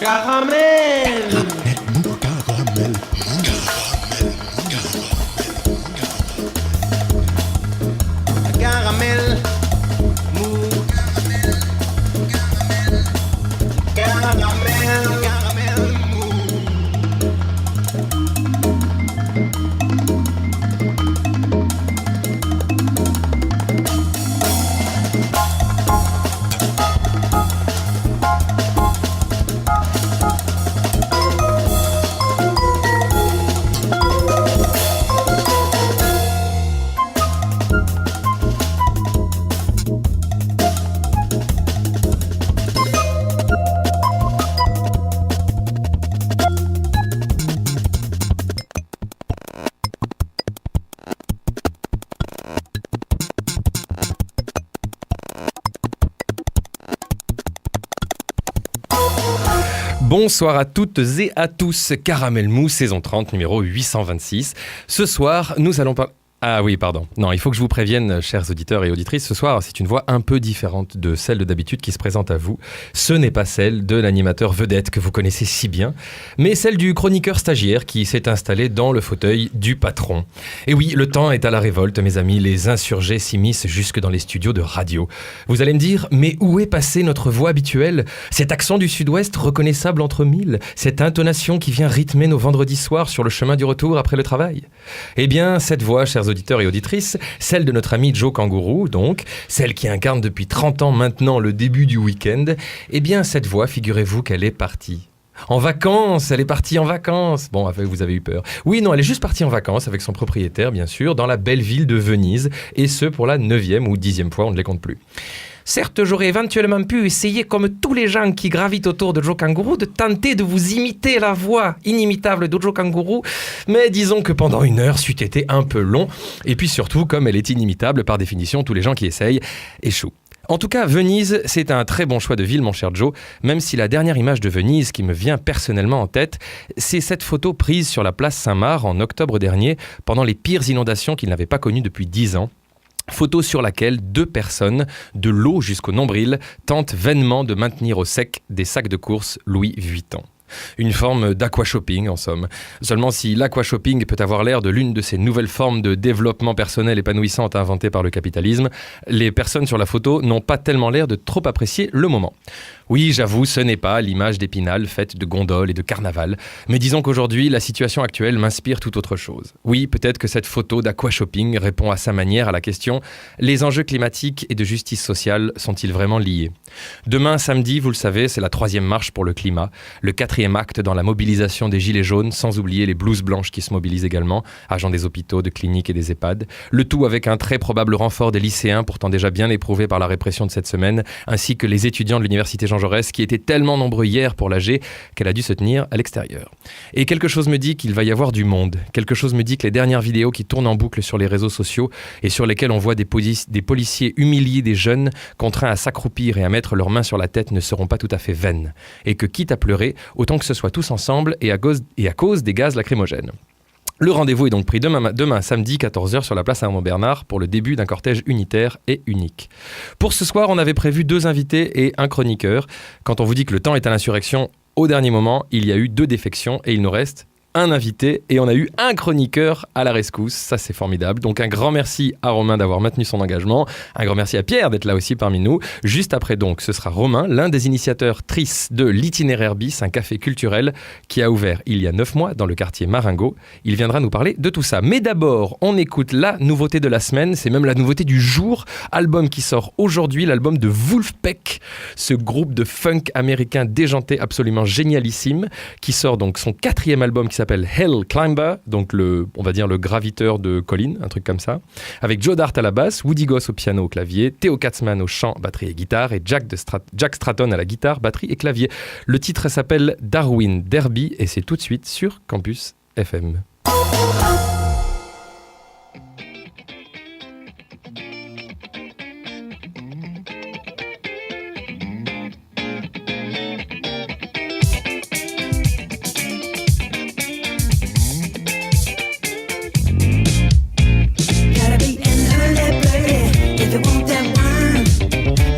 Caramel. Caramel. Mou. Caramel. Caramel. Mou. Bonsoir à toutes et à tous, Caramel Mou, saison 30, numéro 826. Ce soir, nous allons parler... Ah oui, pardon. Non, il faut que je vous prévienne, chers auditeurs et auditrices, ce soir, c'est une voix un peu différente de celle de d'habitude qui se présente à vous. Ce n'est pas celle de l'animateur vedette que vous connaissez si bien, mais celle du chroniqueur stagiaire qui s'est installé dans le fauteuil du patron. Et oui, le temps est à la révolte, mes amis, les insurgés s'immiscent jusque dans les studios de radio. Vous allez me dire, mais où est passée notre voix habituelle ? Cet accent du sud-ouest reconnaissable entre mille ? Cette intonation qui vient rythmer nos vendredis soirs sur le chemin du retour après le travail ? Eh bien, cette voix, chers auditeurs et auditrices, celle de notre ami Joe Kangourou, donc, celle qui incarne depuis 30 ans maintenant le début du week-end, eh bien, cette voix, figurez-vous qu'elle est partie. En vacances, elle est partie en vacances. Bon, vous avez eu peur. Oui, non, elle est juste partie en vacances avec son propriétaire, bien sûr, dans la belle ville de Venise, et ce pour la 9e ou 10e fois, on ne les compte plus. Certes, j'aurais éventuellement pu essayer, comme tous les gens qui gravitent autour de Joe Kangourou, de tenter de vous imiter la voix inimitable de Joe Kangourou, mais disons que pendant 1 heure, c'eût été un peu long, et puis surtout, comme elle est inimitable, par définition, tous les gens qui essayent échouent. En tout cas, Venise, c'est un très bon choix de ville, mon cher Joe, même si la dernière image de Venise qui me vient personnellement en tête, c'est cette photo prise sur la place Saint-Marc en octobre dernier, pendant les pires inondations qu'il n'avait pas connues depuis 10 ans. Photo sur laquelle 2 personnes, de l'eau jusqu'au nombril, tentent vainement de maintenir au sec des sacs de course Louis Vuitton. Une forme d'aquashopping en somme. Seulement si l'aquashopping peut avoir l'air de l'une de ces nouvelles formes de développement personnel épanouissantes inventées par le capitalisme, les personnes sur la photo n'ont pas tellement l'air de trop apprécier le moment. Oui, j'avoue, ce n'est pas l'image d'Épinal faite de gondoles et de carnaval, mais disons qu'aujourd'hui, la situation actuelle m'inspire tout autre chose. Oui, peut-être que cette photo d'aquashopping répond à sa manière à la question « Les enjeux climatiques et de justice sociale sont-ils vraiment liés ?» Demain, samedi, vous le savez, c'est la 3e marche pour le climat, le 4e acte dans la mobilisation des Gilets jaunes, sans oublier les blouses blanches qui se mobilisent également, agents des hôpitaux, de cliniques et des EHPAD, le tout avec un très probable renfort des lycéens, pourtant déjà bien éprouvés par la répression de cette semaine, ainsi que les étudiants de l'université Jean Jaurès qui étaient tellement nombreux hier pour l'AG qu'elle a dû se tenir à l'extérieur. Et quelque chose me dit qu'il va y avoir du monde. Quelque chose me dit que les dernières vidéos qui tournent en boucle sur les réseaux sociaux et sur lesquelles on voit des policiers humilier des jeunes, contraints à s'accroupir et à mettre leurs mains sur la tête ne seront pas tout à fait vaines. Et que quitte à pleurer, autant que ce soit tous ensemble et à cause des gaz lacrymogènes. Le rendez-vous est donc pris demain samedi 14h sur la place Armand-Bernard pour le début d'un cortège unitaire et unique. Pour ce soir, on avait prévu 2 invités et un chroniqueur. Quand on vous dit que le temps est à l'insurrection, au dernier moment, il y a eu 2 défections et il nous reste un invité et on a eu un chroniqueur à la rescousse. Ça, c'est formidable. Donc, un grand merci à Romain d'avoir maintenu son engagement. Un grand merci à Pierre d'être là aussi parmi nous. Juste après, donc, ce sera Romain, l'un des initiateurs tristes de l'Itinéraire Bis, un café culturel qui a ouvert il y a 9 mois dans le quartier Marengo. Il viendra nous parler de tout ça. Mais d'abord, on écoute la nouveauté de la semaine. C'est même la nouveauté du jour. Album qui sort aujourd'hui, l'album de Vulfpeck, ce groupe de funk américain déjanté absolument génialissime, qui sort donc son 4e album qui s'appelle Hell Climber, donc on va dire le graviteur de collines, un truc comme ça, avec Joe Dart à la basse, Woody Goss au piano, au clavier, Theo Katzmann au chant, batterie et guitare, et Jack Stratton à la guitare, batterie et clavier. Le titre s'appelle Darwin Derby et c'est tout de suite sur Campus FM.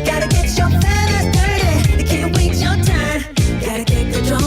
Gotta get your feathers dirty, you can't wait your turn. Gotta get the drum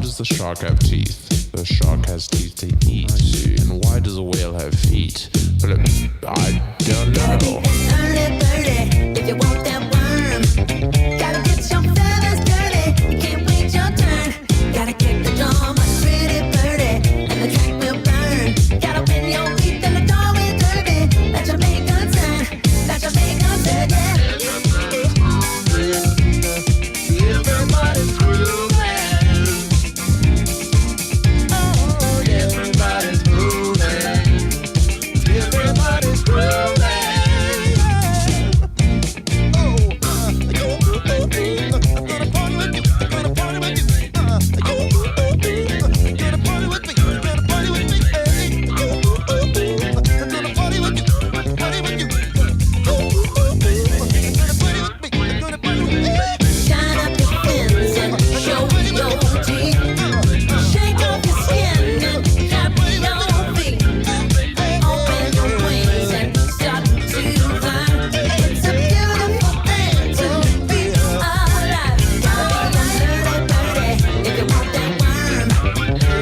does the shark have teeth? The shark has teeth to eat. And why does a whale have feet? Well, I don't know. Early birdie, if you want that worm, gotta get your feathers dirty. You can't wait your turn. Gotta kick the drum, my pretty birdie, and the track will burn. Gotta win your feet and the door will derby. That Jamaican sun, that Jamaican sun, yeah. Everybody's grooving. Oh, everybody's grooving. Everybody's grooving. Shine up your fins and show your teeth. Shake off your skin and clap your feet. Open your wings and start to fly. It's a beautiful thing to be alive. Gotta be a birdie, if you want that worm.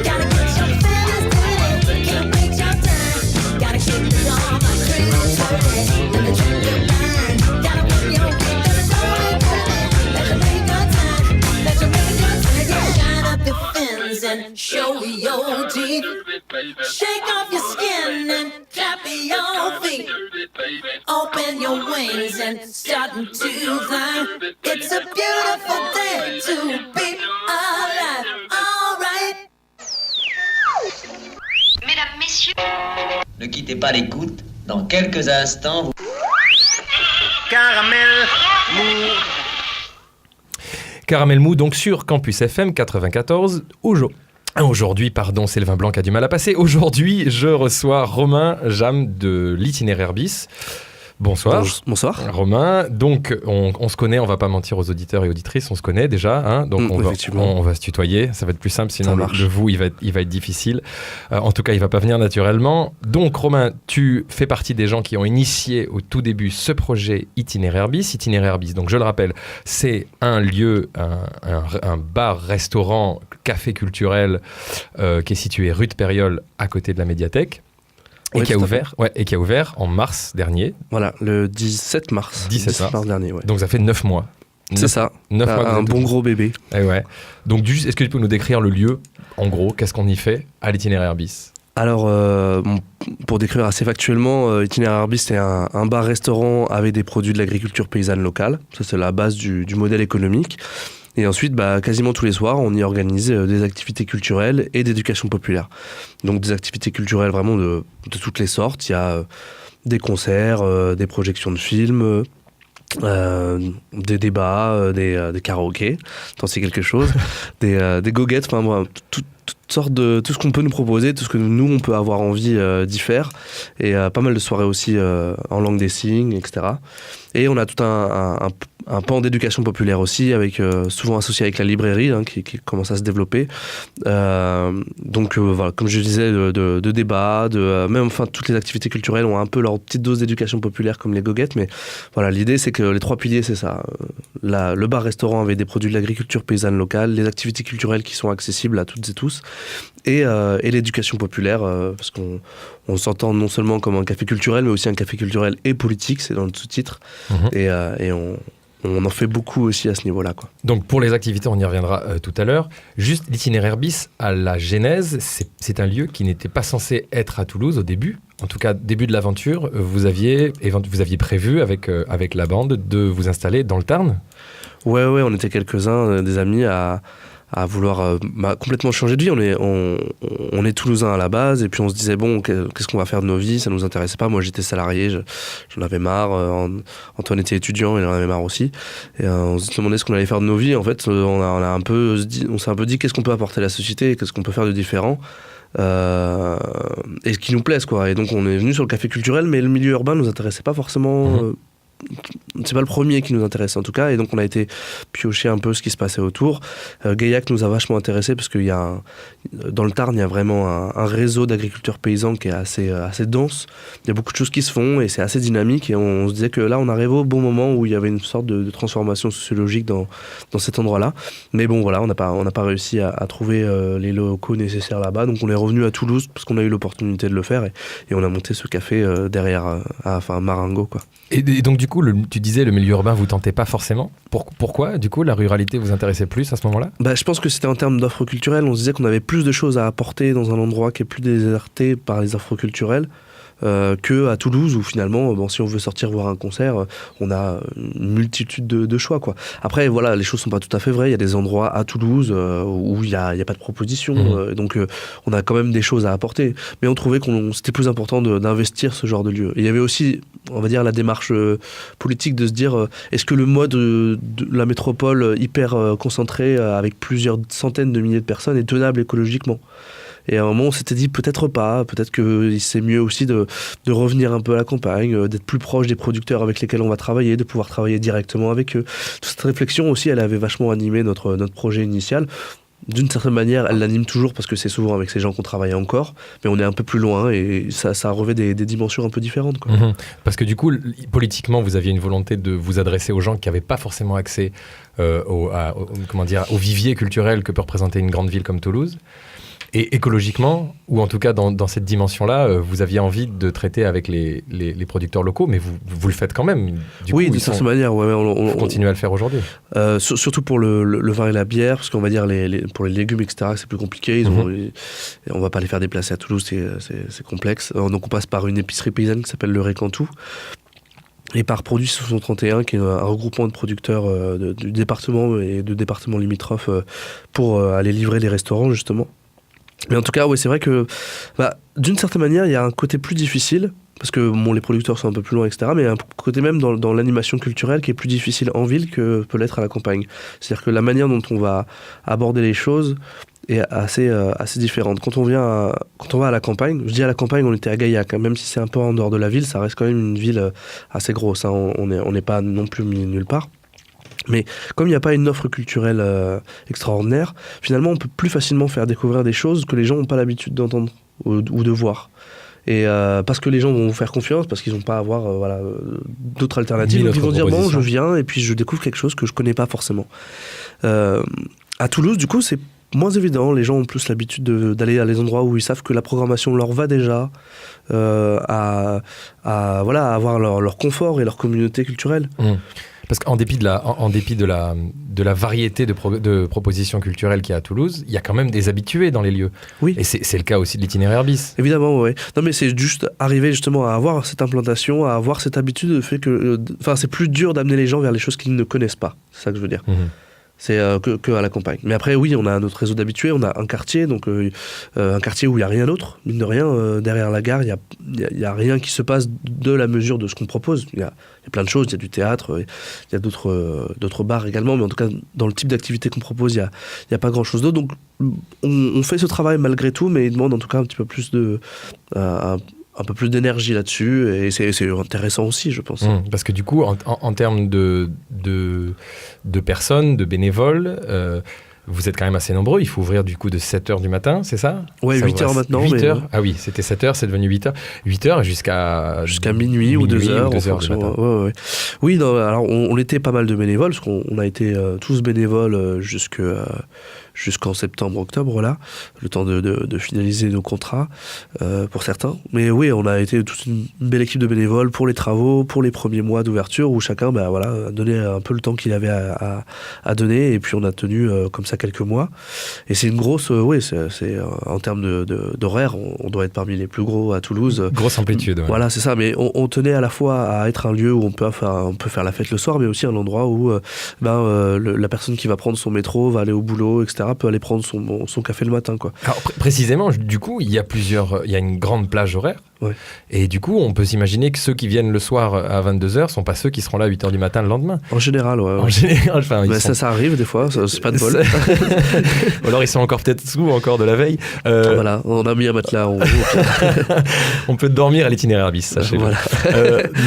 Gotta get your feathers dirty, can't wait your turn. Gotta keep it on my pretty birdie, and the track will burn. Gotta win your feet and the door will turn. Let Jamaica turn, let Jamaica turn. Yeah, shine up your fins and show your teeth. Shake off your skin and clap your feet. Open your wings and start to fly. It's a beautiful day to be alive. All right. Mesdames, Messieurs, Ne quittez pas l'écoute. Dans quelques instants, vous... Caramel mou. Caramel Mou, donc sur Campus FM 94. Aujourd'hui, pardon, c'est le vin blanc qui a du mal à passer. Aujourd'hui, je reçois Romain Jam de l'Itinéraire Bis. Bonsoir. Bonsoir. Romain, donc on se connaît, on va pas mentir aux auditeurs et auditrices, on se connaît déjà, hein, donc on va se tutoyer, ça va être plus simple, sinon le vous il va être difficile. En tout cas, il va pas venir naturellement. Donc Romain, tu fais partie des gens qui ont initié au tout début ce projet Itinéraire Bis. Itinéraire Bis, donc je le rappelle, c'est un lieu, un bar-restaurant, café culturel qui est situé rue de Périole à côté de la médiathèque. Et qui a ouvert en mars dernier. Voilà, le 17 mars. 17 mars dernier, ouais. Donc ça fait 9 mois. C'est ça, 9 mois un bon gros bébé. Et ouais. Donc est-ce que tu peux nous décrire le lieu, en gros, qu'est-ce qu'on y fait à l'Itinéraire Bis? Alors, pour décrire assez factuellement, Itinéraire Bis, c'est un bar-restaurant avec des produits de l'agriculture paysanne locale. Ça, c'est la base du modèle économique. Et ensuite, quasiment tous les soirs, on y organise des activités culturelles et d'éducation populaire. Donc des activités culturelles vraiment de toutes les sortes. Il y a des concerts, des projections de films, des débats, des karaokés, tant c'est quelque chose, des goguettes, enfin voilà, toutes sortes de tout ce qu'on peut nous proposer, tout ce que nous on peut avoir envie d'y faire, et pas mal de soirées aussi en langue des signes, etc. Et on a tout un pan d'éducation populaire aussi, avec souvent associé avec la librairie qui commence à se développer. Donc voilà, comme je disais, de débats, même enfin toutes les activités culturelles ont un peu leur petite dose d'éducation populaire comme les goguettes, mais voilà, l'idée c'est que les trois piliers c'est ça, le bar-restaurant avec des produits de l'agriculture paysanne locale, les activités culturelles qui sont accessibles à toutes et tous, et l'éducation populaire, parce qu'on s'entend non seulement comme un café culturel, mais aussi un café culturel et politique, c'est dans le sous-titre, et on en fait beaucoup aussi à ce niveau-là, quoi. Donc pour les activités, on y reviendra tout à l'heure. Juste l'Itinéraire Bis, à la genèse, c'est un lieu qui n'était pas censé être à Toulouse au début. En tout cas, début de l'aventure, vous aviez prévu avec la bande de vous installer dans le Tarn ? Ouais, on était quelques-uns, des amis à vouloir complètement changer de vie. On est Toulousains à la base, et puis on se disait bon, qu'est-ce qu'on va faire de nos vies, ça nous intéressait pas. Moi j'étais salarié, j'en avais marre, Antoine était étudiant, il en avait marre aussi, et on se demandait ce qu'on allait faire de nos vies. En fait on s'est un peu dit qu'est-ce qu'on peut apporter à la société, qu'est-ce qu'on peut faire de différent, et ce qui nous plaise, quoi. Et donc on est venu sur le café culturel, mais le milieu urbain nous intéressait pas forcément c'est pas le premier qui nous intéressait en tout cas, et donc on a été piocher un peu ce qui se passait autour. Gaillac nous a vachement intéressé parce qu'il y a dans le Tarn, il y a vraiment un réseau d'agriculteurs paysans qui est assez dense. Il y a beaucoup de choses qui se font et c'est assez dynamique, et on se disait que là on arrivait au bon moment où il y avait une sorte de transformation sociologique dans cet endroit-là. Mais bon voilà, on n'a pas réussi à trouver les locaux nécessaires là-bas, donc on est revenu à Toulouse parce qu'on a eu l'opportunité de le faire, et on a monté ce café derrière Marengo, quoi. Et donc du coup, tu disais le milieu urbain vous tentait pas forcément. Pourquoi du coup la ruralité vous intéressait plus à ce moment-là? Je pense que c'était en termes d'offres culturelles. On se disait qu'on avait plus de choses à apporter dans un endroit qui est plus déserté par les offres culturelles que à Toulouse, où finalement, si on veut sortir voir un concert, on a une multitude de choix, quoi. Après, voilà, les choses sont pas tout à fait vraies. Il y a des endroits à Toulouse où il y a pas de proposition, donc on a quand même des choses à apporter. Mais on trouvait c'était plus important d'investir ce genre de lieu. Et il y avait aussi, on va dire, la démarche politique de se dire est-ce que le mode de la métropole hyper concentrée avec plusieurs centaines de milliers de personnes est tenable écologiquement? Et à un moment, on s'était dit peut-être pas, peut-être que c'est mieux aussi de revenir un peu à la campagne, d'être plus proche des producteurs avec lesquels on va travailler, de pouvoir travailler directement avec eux. Toute cette réflexion aussi, elle avait vachement animé notre projet initial. D'une certaine manière, elle l'anime toujours parce que c'est souvent avec ces gens qu'on travaille encore, mais on est un peu plus loin et ça revêt des dimensions un peu différentes, quoi. Parce que du coup, politiquement, vous aviez une volonté de vous adresser aux gens qui n'avaient pas forcément accès au vivier culturel que peut représenter une grande ville comme Toulouse. Et écologiquement, ou en tout cas dans cette dimension-là, vous aviez envie de traiter avec les producteurs locaux, mais vous le faites quand même. Oui, d'une certaine manière. Ouais, on continue à le faire aujourd'hui. Surtout pour le vin et la bière, parce qu'on va dire pour les légumes, etc., c'est plus compliqué. On va pas les faire déplacer à Toulouse, c'est complexe. Donc on passe par une épicerie paysanne qui s'appelle le Récantou. Et par Produits 631, qui est un regroupement de producteurs du département et de départements limitrophes pour aller livrer les restaurants, justement. Mais en tout cas, ouais, c'est vrai que d'une certaine manière, il y a un côté plus difficile, parce que les producteurs sont un peu plus loin, etc. Mais il y a un côté même dans l'animation culturelle qui est plus difficile en ville que peut l'être à la campagne. C'est-à-dire que la manière dont on va aborder les choses est assez différente. Quand on va à la campagne, je dis à la campagne, on était à Gaillac, hein, même si c'est un peu en dehors de la ville, ça reste quand même une ville assez grosse, hein, on n'est pas non plus mis nulle part. Mais comme il n'y a pas une offre culturelle extraordinaire, finalement on peut plus facilement faire découvrir des choses que les gens n'ont pas l'habitude d'entendre ou de voir. Et parce que les gens vont vous faire confiance, parce qu'ils n'ont pas à avoir d'autres alternatives, donc ils vont dire bon, je viens et puis je découvre quelque chose que je connais pas forcément. À Toulouse, du coup, c'est moins évident. Les gens ont plus l'habitude d'aller à des endroits où ils savent que la programmation leur va déjà, à avoir leur confort et leur communauté culturelle. Parce qu'en dépit de la variété de propositions culturelles qu'il y a à Toulouse, il y a quand même des habitués dans les lieux. Oui. Et c'est le cas aussi de l'itinéraire bis. Évidemment, oui. Non, mais c'est juste arriver justement à avoir cette implantation, à avoir cette habitude, fait que, c'est plus dur d'amener les gens vers les choses qu'ils ne connaissent pas. C'est ça que je veux dire. C'est que à la campagne. Mais après, oui, on a notre réseau d'habitués, on a un quartier, donc un quartier où il n'y a rien d'autre, mine de rien. Derrière la gare, il y a rien qui se passe de la mesure de ce qu'on propose. Il y a plein de choses, il y a du théâtre, il y a d'autres bars également, mais en tout cas, dans le type d'activité qu'on propose, il y a pas grand-chose d'autre. Donc, on fait ce travail malgré tout, mais il demande en tout cas un petit peu plus un peu plus d'énergie là-dessus, et c'est intéressant aussi, je pense. Parce que du coup, en termes de personnes, de bénévoles, vous êtes quand même assez nombreux. Il faut ouvrir du coup de 7h du matin, c'est ça? Ouais, 8h maintenant. 8h. Ah oui, c'était 7h, c'est devenu 8h. 8h jusqu'à minuit ou 2h. 2h du matin. Ouais. Oui, non, alors on était pas mal de bénévoles, parce qu'on a été tous bénévoles jusqu'en septembre-octobre, là, le temps de finaliser nos contrats pour certains. Mais oui, on a été toute une belle équipe de bénévoles pour les travaux, pour les premiers mois d'ouverture, où chacun a donné un peu le temps qu'il avait à donner, et puis on a tenu comme ça quelques mois. Et c'est une grosse... c'est en termes d'horaire, on doit être parmi les plus gros à Toulouse. Grosse amplitude. Ouais. Voilà, c'est ça. Mais on tenait à la fois à être un lieu où on peut faire la fête le soir, mais aussi un endroit où la personne qui va prendre son métro, va aller au boulot, etc., peut aller prendre son café le matin, quoi. Alors précisément, du coup, il y a une grande plage horaire Ouais. Et du coup, on peut s'imaginer que ceux qui viennent le soir à 22h sont pas ceux qui seront là à 8h du matin le lendemain. En général, ouais. En général, enfin, ils Mais sont- ça arrive des fois, c'est pas de bol. Ou alors ils sont encore peut-être sous encore de la veille. Voilà, on a mis un matelas en haut. On peut dormir à l'itinéraire bis, sachez-le. Voilà.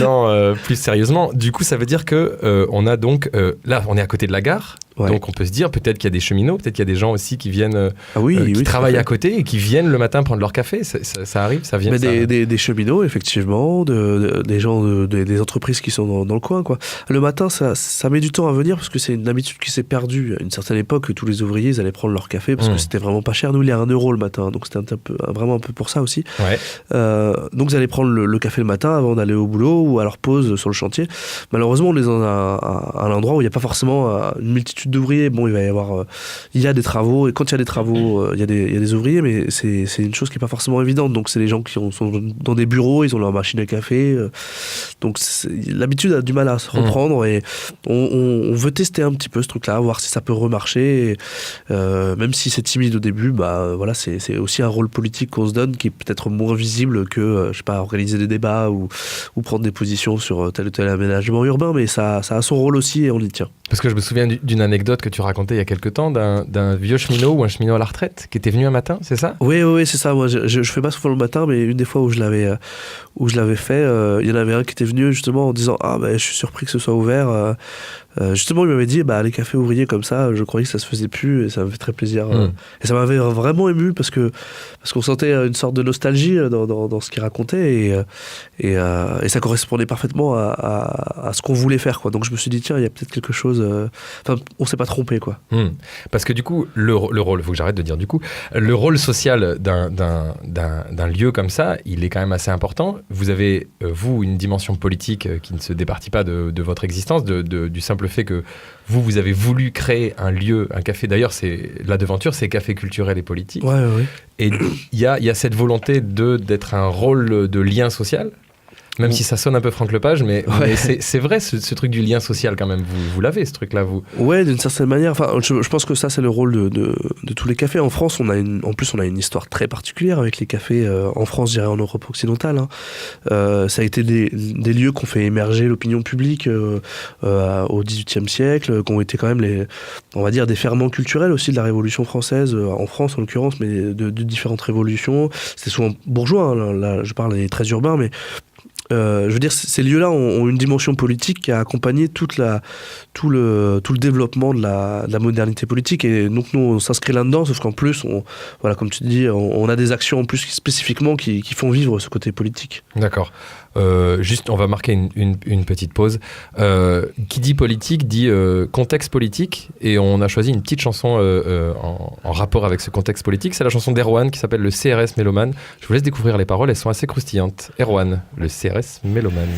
Non, plus sérieusement, du coup, ça veut dire que on a donc là, on est à côté de la gare, Ouais. donc on peut se dire peut-être qu'il y a des cheminots, peut-être qu'il y a des gens aussi qui viennent, Ah oui, qui oui, travaillent tout à à fait. côté et qui viennent le matin prendre leur café. Ça arrive, ça vient. Mais ça... des cheminots, effectivement, des gens, des entreprises qui sont dans le coin, quoi. Le matin, ça met du temps à venir parce que c'est une habitude qui s'est perdue. À une certaine époque, tous les ouvriers, ils allaient prendre leur café parce que c'était vraiment pas cher. Nous, il est à 1 euro le matin, donc c'était vraiment un peu pour ça aussi. Ouais. Donc, ils allaient prendre le café le matin avant d'aller au boulot ou à leur pause sur le chantier. Malheureusement, on est dans un endroit où il n'y a pas forcément une multitude d'ouvriers. Bon, il y a des travaux, et quand il y a des travaux, il y a des ouvriers, mais c'est une chose qui n'est pas forcément évidente. Donc, c'est les gens qui sont dans des bureaux, ils ont leur machine à café. Donc, l'habitude a du mal à se reprendre et on veut tester un petit peu ce truc-là, voir si ça peut remarcher. Et, même si c'est timide au début, voilà, c'est aussi un rôle politique qu'on se donne qui est peut-être moins visible que, je sais pas, organiser des débats ou prendre des positions sur tel ou tel aménagement urbain, mais ça a son rôle aussi et on y tient. Parce que je me souviens d'une anecdote que tu racontais il y a quelque temps d'un vieux cheminot ou un cheminot à la retraite qui était venu un matin, c'est ça? Oui, c'est ça. Moi, je fais pas souvent le matin, mais une des fois où je l'avais fait, il y en avait un qui était venu justement en disant je suis surpris que ce soit ouvert. Justement, il m'avait dit les cafés ouvriers comme ça, je croyais que ça se faisait plus et ça me fait très plaisir. Et ça m'avait vraiment ému parce qu'on sentait une sorte de nostalgie dans ce qu'il racontait et ça correspondait parfaitement à ce qu'on voulait faire, quoi. Donc je me suis dit tiens, il y a peut-être quelque chose. Enfin, on s'est pas trompé, quoi. Parce que du coup, le rôle, faut que j'arrête de dire du coup, le rôle social d'un lieu comme ça, il est quand même assez important. Vous avez, vous, une dimension politique qui ne se départit pas de votre existence, du simple fait que vous avez voulu créer un lieu, un café. D'ailleurs, c'est la devanture, c'est café culturel et politique. Ouais. Et il y a cette volonté d'être un rôle de lien social. Même si ça sonne un peu Franck Lepage, mais c'est vrai ce truc du lien social quand même. Vous l'avez, ce truc-là, vous. Ouais, d'une certaine manière. Enfin, je pense que ça, c'est le rôle de tous les cafés. En France, on a une histoire très particulière avec les cafés. En France, je dirais en Europe occidentale. Ça a été des lieux qui ont fait émerger l'opinion publique au XVIIIe siècle, qui ont été quand même on va dire, des ferments culturels aussi de la Révolution française, en France en l'occurrence, mais de différentes révolutions. C'était souvent bourgeois. Là, je parle des très urbains, mais je veux dire, ces lieux-là ont une dimension politique qui a accompagné tout le développement de la modernité politique. Et donc, nous, on s'inscrit là-dedans, sauf qu'en plus, voilà, comme tu dis, on a des actions en plus spécifiquement qui font vivre ce côté politique. D'accord. Juste, on va marquer une petite pause. Qui dit politique dit contexte politique, et on a choisi une petite chanson en rapport avec ce contexte politique. C'est la chanson d'Erwan qui s'appelle le CRS Mélomane. Je vous laisse découvrir les paroles, elles sont assez croustillantes. Erwan, le CRS Mélomane.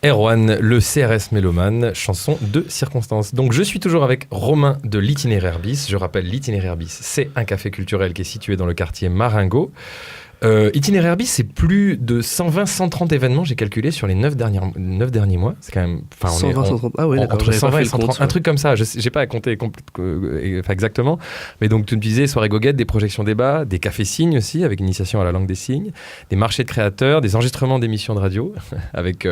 Erwan, le CRS Mélomane, chanson de circonstance. Donc je suis toujours avec Romain de l'Itinéraire bis. Je rappelle, l'Itinéraire bis, c'est un café culturel qui est situé dans le quartier Marengo. Itinéraire bis, c'est plus de 120-130 événements, j'ai calculé, sur les 9 derniers mois. C'est quand même... 120-130, ah oui, d'accord. Entre 120 et 130, un truc comme ça. Je n'ai pas à compter exactement. Mais donc, tu me disais, soirée goguette, des projections débats, des cafés signes aussi, avec initiation à la langue des signes, des marchés de créateurs, des enregistrements d'émissions de radio, avec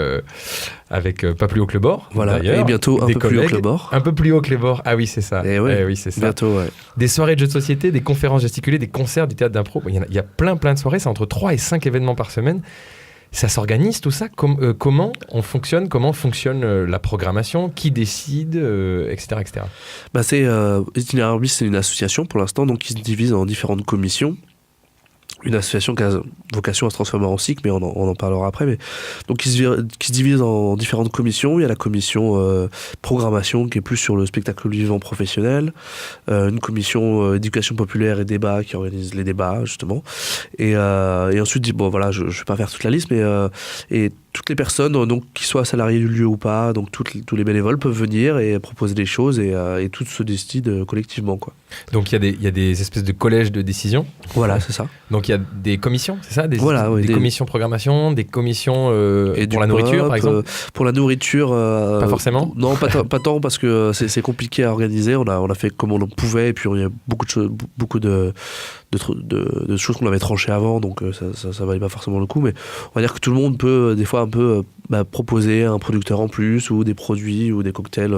Pas plus haut que le bord. Voilà, et bientôt un peu plus haut que le bord. Un peu plus haut que le bord, ah oui, c'est ça. Oui, c'est ça. Bientôt, ouais. Des soirées de jeux de société, des conférences gesticulées, des concerts, du théâtre d'impro. Il y a plein de soirées, c'est entre 3 et 5 événements par semaine. Ça s'organise tout ça comment fonctionne la programmation, qui décide, etc. Itinéraire bis, c'est une association pour l'instant, donc qui se divise en différentes commissions. Une association qui a vocation à se transformer en cycle, mais on en parlera après. Mais donc qui se divise en différentes commissions. Il y a la commission programmation qui est plus sur le spectacle vivant professionnel, une commission éducation populaire et débat qui organise les débats justement. Et ensuite, bon voilà, je vais pas faire toute la liste, mais et toutes les personnes, donc qui soient salariés du lieu ou pas, donc tous les bénévoles peuvent venir et proposer des choses et tout se décide collectivement, quoi. Donc il y a des espèces de collèges de décision. Voilà, c'est ça. Donc il y a des commissions, c'est ça, Voilà, oui, des commissions programmation, des commissions pour la nourriture, pop, par exemple. pour la nourriture. Pas forcément. Non, pas tant parce que c'est compliqué à organiser. On a fait comme on pouvait et puis il y a beaucoup de choses, beaucoup de choses qu'on avait tranchées avant, donc ça valait pas forcément le coup. Mais on va dire que tout le monde peut des fois un peu proposer un producteur en plus ou des produits ou des cocktails.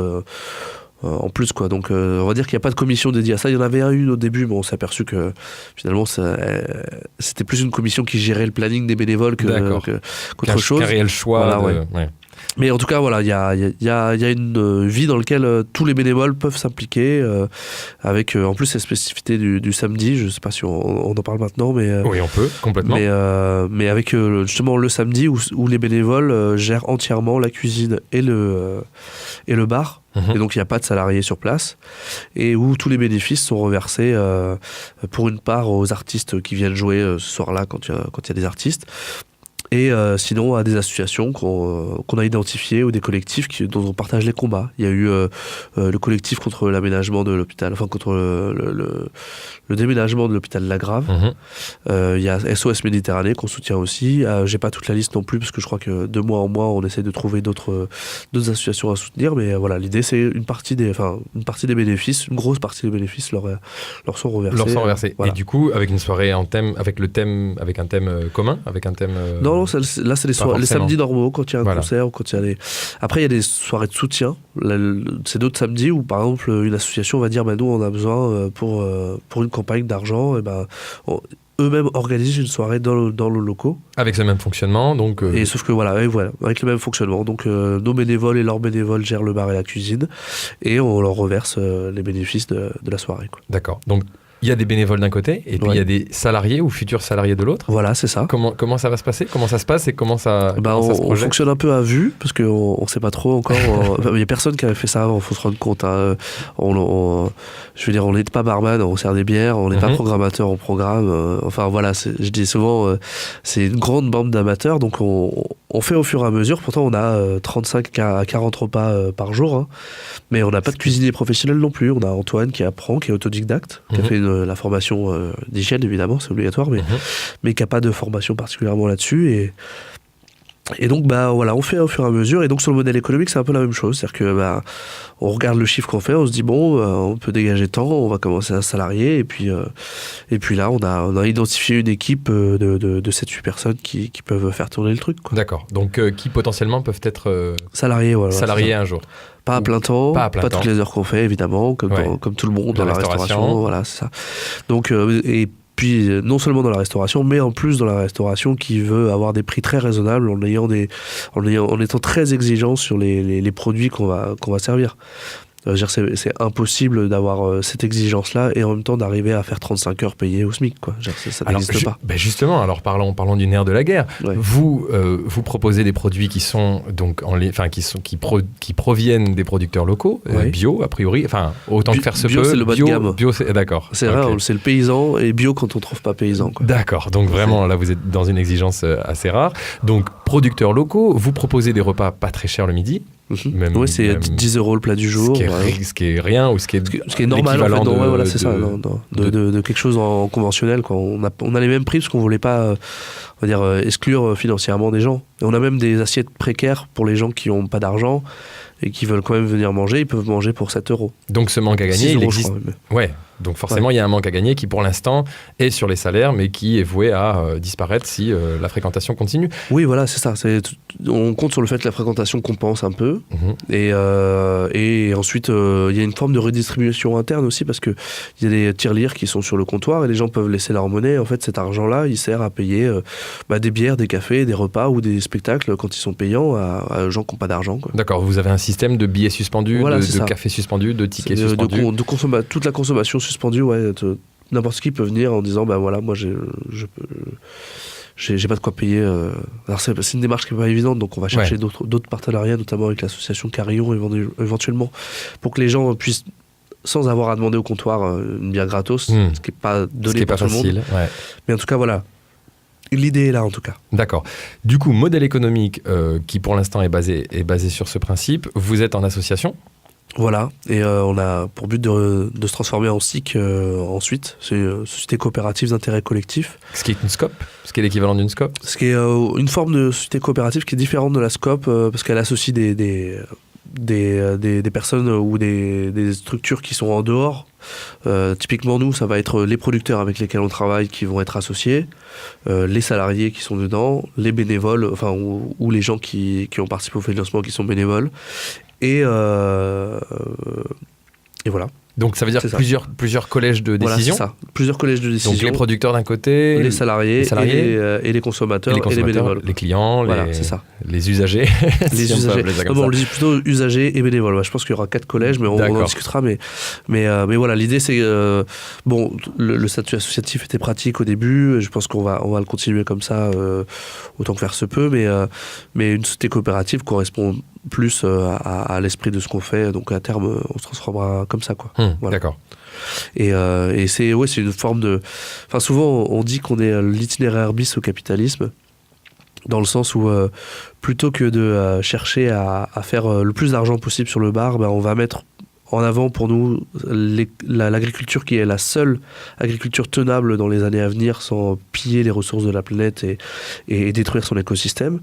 En plus, quoi. Donc on va dire qu'il n'y a pas de commission dédiée à ça. Il y en avait une au début, mais on s'est aperçu que finalement c'était plus une commission qui gérait le planning des bénévoles qu'autre chose. Qu'un réel choix. Voilà, ouais. Mais en tout cas, voilà, il y a une vie dans laquelle tous les bénévoles peuvent s'impliquer, avec en plus la spécificité du samedi. Je ne sais pas si on en parle maintenant, mais Oui, on peut, complètement. mais avec justement le samedi où les bénévoles gèrent entièrement la cuisine et le bar. Mhm. Et donc il n'y a pas de salariés sur place et où tous les bénéfices sont reversés pour une part aux artistes qui viennent jouer ce soir-là quand il y a des artistes. Et sinon à des associations qu'on a identifiées ou des collectifs dont on partage les combats. Il y a eu le collectif contre l'aménagement de l'hôpital, enfin contre le déménagement de l'hôpital Lagrave. Mhm. Il y a SOS Méditerranée qu'on soutient aussi. J'ai pas toute la liste non plus parce que je crois que de mois en mois on essaie de trouver d'autres associations à soutenir. Mais voilà, l'idée c'est une partie des bénéfices, une grosse partie des bénéfices leur sont reversés. Voilà. Et du coup, avec une soirée avec un thème commun, avec un thème. Non, là c'est les samedis normaux quand il y a un Voilà. concert ou quand il y a des. Après il y a des soirées de soutien. C'est d'autres samedis où par exemple une association va dire nous on a besoin pour une campagne d'argent, et eux-mêmes organisent une soirée dans le locaux. Avec le même fonctionnement, donc. Et sauf que voilà, avec le même fonctionnement. Donc nos bénévoles et leurs bénévoles gèrent le bar et la cuisine et on leur reverse les bénéfices de la soirée, quoi. D'accord. Donc il y a des bénévoles d'un côté et puis il y a des salariés ou futurs salariés de l'autre. Voilà, c'est ça. Comment ça va se passer? Comment ça se passe et comment ça se on projette? fonctionne un peu à vue parce qu'on ne sait pas trop encore. Il n'y a personne qui avait fait ça avant, il faut se rendre compte. Hein. Je veux dire, on n'est pas barman, on sert des bières, on n'est pas programmateur, on programme. Enfin voilà, je dis souvent, c'est une grande bande d'amateurs, donc on fait au fur et à mesure. Pourtant, on a 35 à 40 repas par jour, hein. Mais on n'a pas de cuisinier professionnel non plus. On a Antoine qui apprend, qui est autodidacte, qui a fait la formation d'hygiène, évidemment, c'est obligatoire, mais qui n'a pas de formation particulièrement là-dessus. Et donc, voilà, on fait au fur et à mesure. Et donc, sur le modèle économique, c'est un peu la même chose. C'est-à-dire que on regarde le chiffre qu'on fait, on se dit, on peut dégager tant, on va commencer à salarier. Et puis là, on a identifié une équipe de 7-8 personnes qui peuvent faire tourner le truc, quoi. D'accord. Donc, qui potentiellement peuvent être Salariés, voilà. salariés un jour. Pas à plein temps, Pas à plein temps. toutes les heures qu'on fait, évidemment, comme tout le monde dans la restauration. Voilà, c'est ça. Donc, et puis non seulement dans la restauration, mais en plus dans la restauration qui veut avoir des prix très raisonnables en étant très exigeant sur les produits qu'on va servir. C'est impossible d'avoir cette exigence-là et en même temps d'arriver à faire 35 heures payées au SMIC, quoi. Ça n'existe pas. Justement, alors parlons du nerf de la guerre. Ouais. Vous proposez des produits qui sont donc qui proviennent des producteurs locaux, Ouais. bio a priori, enfin autant que faire se bio, peut. c'est le bas de gamme. Bio, d'accord. C'est Ok. vrai, c'est le paysan et bio quand on trouve pas paysan, quoi. D'accord, donc vraiment là vous êtes dans une exigence assez rare. Donc producteurs locaux, vous proposez des repas pas très chers le midi. Même- Ouais, c'est même- 10 € le plat du jour. Ce qui est rien ou ce qui est Ce qui est normal, en fait. l'équivalent Voilà, c'est ça. de- De quelque chose en conventionnel, quoi. On a les mêmes prix parce qu'on voulait pas, on va dire, exclure financièrement des gens. Et on a même des assiettes précaires pour les gens qui n'ont pas d'argent et qui veulent quand même venir manger. Ils peuvent manger pour 7 €. Donc ce manque à gagner, 6 il €, existe. je crois, mais- Ouais, donc forcément il y a un manque à gagner qui pour l'instant est sur les salaires mais qui est voué à disparaître si la fréquentation continue. Oui, voilà, c'est ça. On compte sur le fait que la fréquentation compense un peu. Mhm. Et ensuite, il y a une forme de redistribution interne aussi parce qu'il y a des tirelires qui sont sur le comptoir et les gens peuvent laisser leur monnaie. En fait, cet argent-là, il sert à payer des bières, des cafés, des repas ou des spectacles quand ils sont payants à gens qui n'ont pas d'argent, quoi. D'accord, vous avez un système de billets suspendus, Voilà, de c'est ça. cafés suspendus, de tickets C'est suspendus. toute la consommation suspendue, ouais. N'importe qui peut venir en disant, voilà, moi j'ai pas de quoi payer. Alors c'est une démarche qui n'est pas évidente, donc on va chercher d'autres partenariats, notamment avec l'association Carillon éventuellement, pour que les gens puissent, sans avoir à demander au comptoir une bière gratos, ce qui n'est pas Ce donné qui n'est pas par tout le monde. facile. Ouais. Mais en tout cas, voilà. L'idée est là en tout cas. D'accord. Du coup, modèle économique qui pour l'instant est basé sur ce principe. Vous êtes en association ? Voilà, et on a pour but de se transformer en SIC ensuite. C'est Société coopérative d'intérêt collectif. Ce qui est une SCOP ? Ce qui est l'équivalent d'une SCOP ? Ce qui est une forme de société coopérative qui est différente de la SCOP parce qu'elle associe des personnes ou des structures qui sont en dehors. Typiquement nous ça va être les producteurs avec lesquels on travaille qui vont être associés, les salariés qui sont dedans, les bénévoles enfin ou les gens qui ont participé au financement qui sont bénévoles et voilà. Donc ça veut dire C'est ça. plusieurs collèges de Voilà, décision. c'est ça. Plusieurs collèges de décision. Donc les producteurs d'un côté, les salariés, et les consommateurs, et les bénévoles. les clients, Voilà, c'est ça. les usagers. Les si on peut usagers. appeler ça comme Non, ça. on le dit plutôt usagers et bénévoles. Ouais, je pense qu'il y aura 4 collèges, mais on en D'accord. discutera. Mais voilà, l'idée c'est bon, le statut associatif était pratique au début. Je pense qu'on va le continuer comme ça autant que faire se peut. Mais une société coopérative correspond plus à l'esprit de ce qu'on fait. Donc à terme, on se transformera comme ça, quoi. Voilà. D'accord. Et c'est une forme de. Enfin, souvent on dit qu'on est l'itinéraire bis au capitalisme. Dans le sens où plutôt que de chercher à faire le plus d'argent possible sur le bar, on va mettre en avant pour nous l'agriculture qui est la seule agriculture tenable dans les années à venir sans piller les ressources de la planète et détruire son écosystème.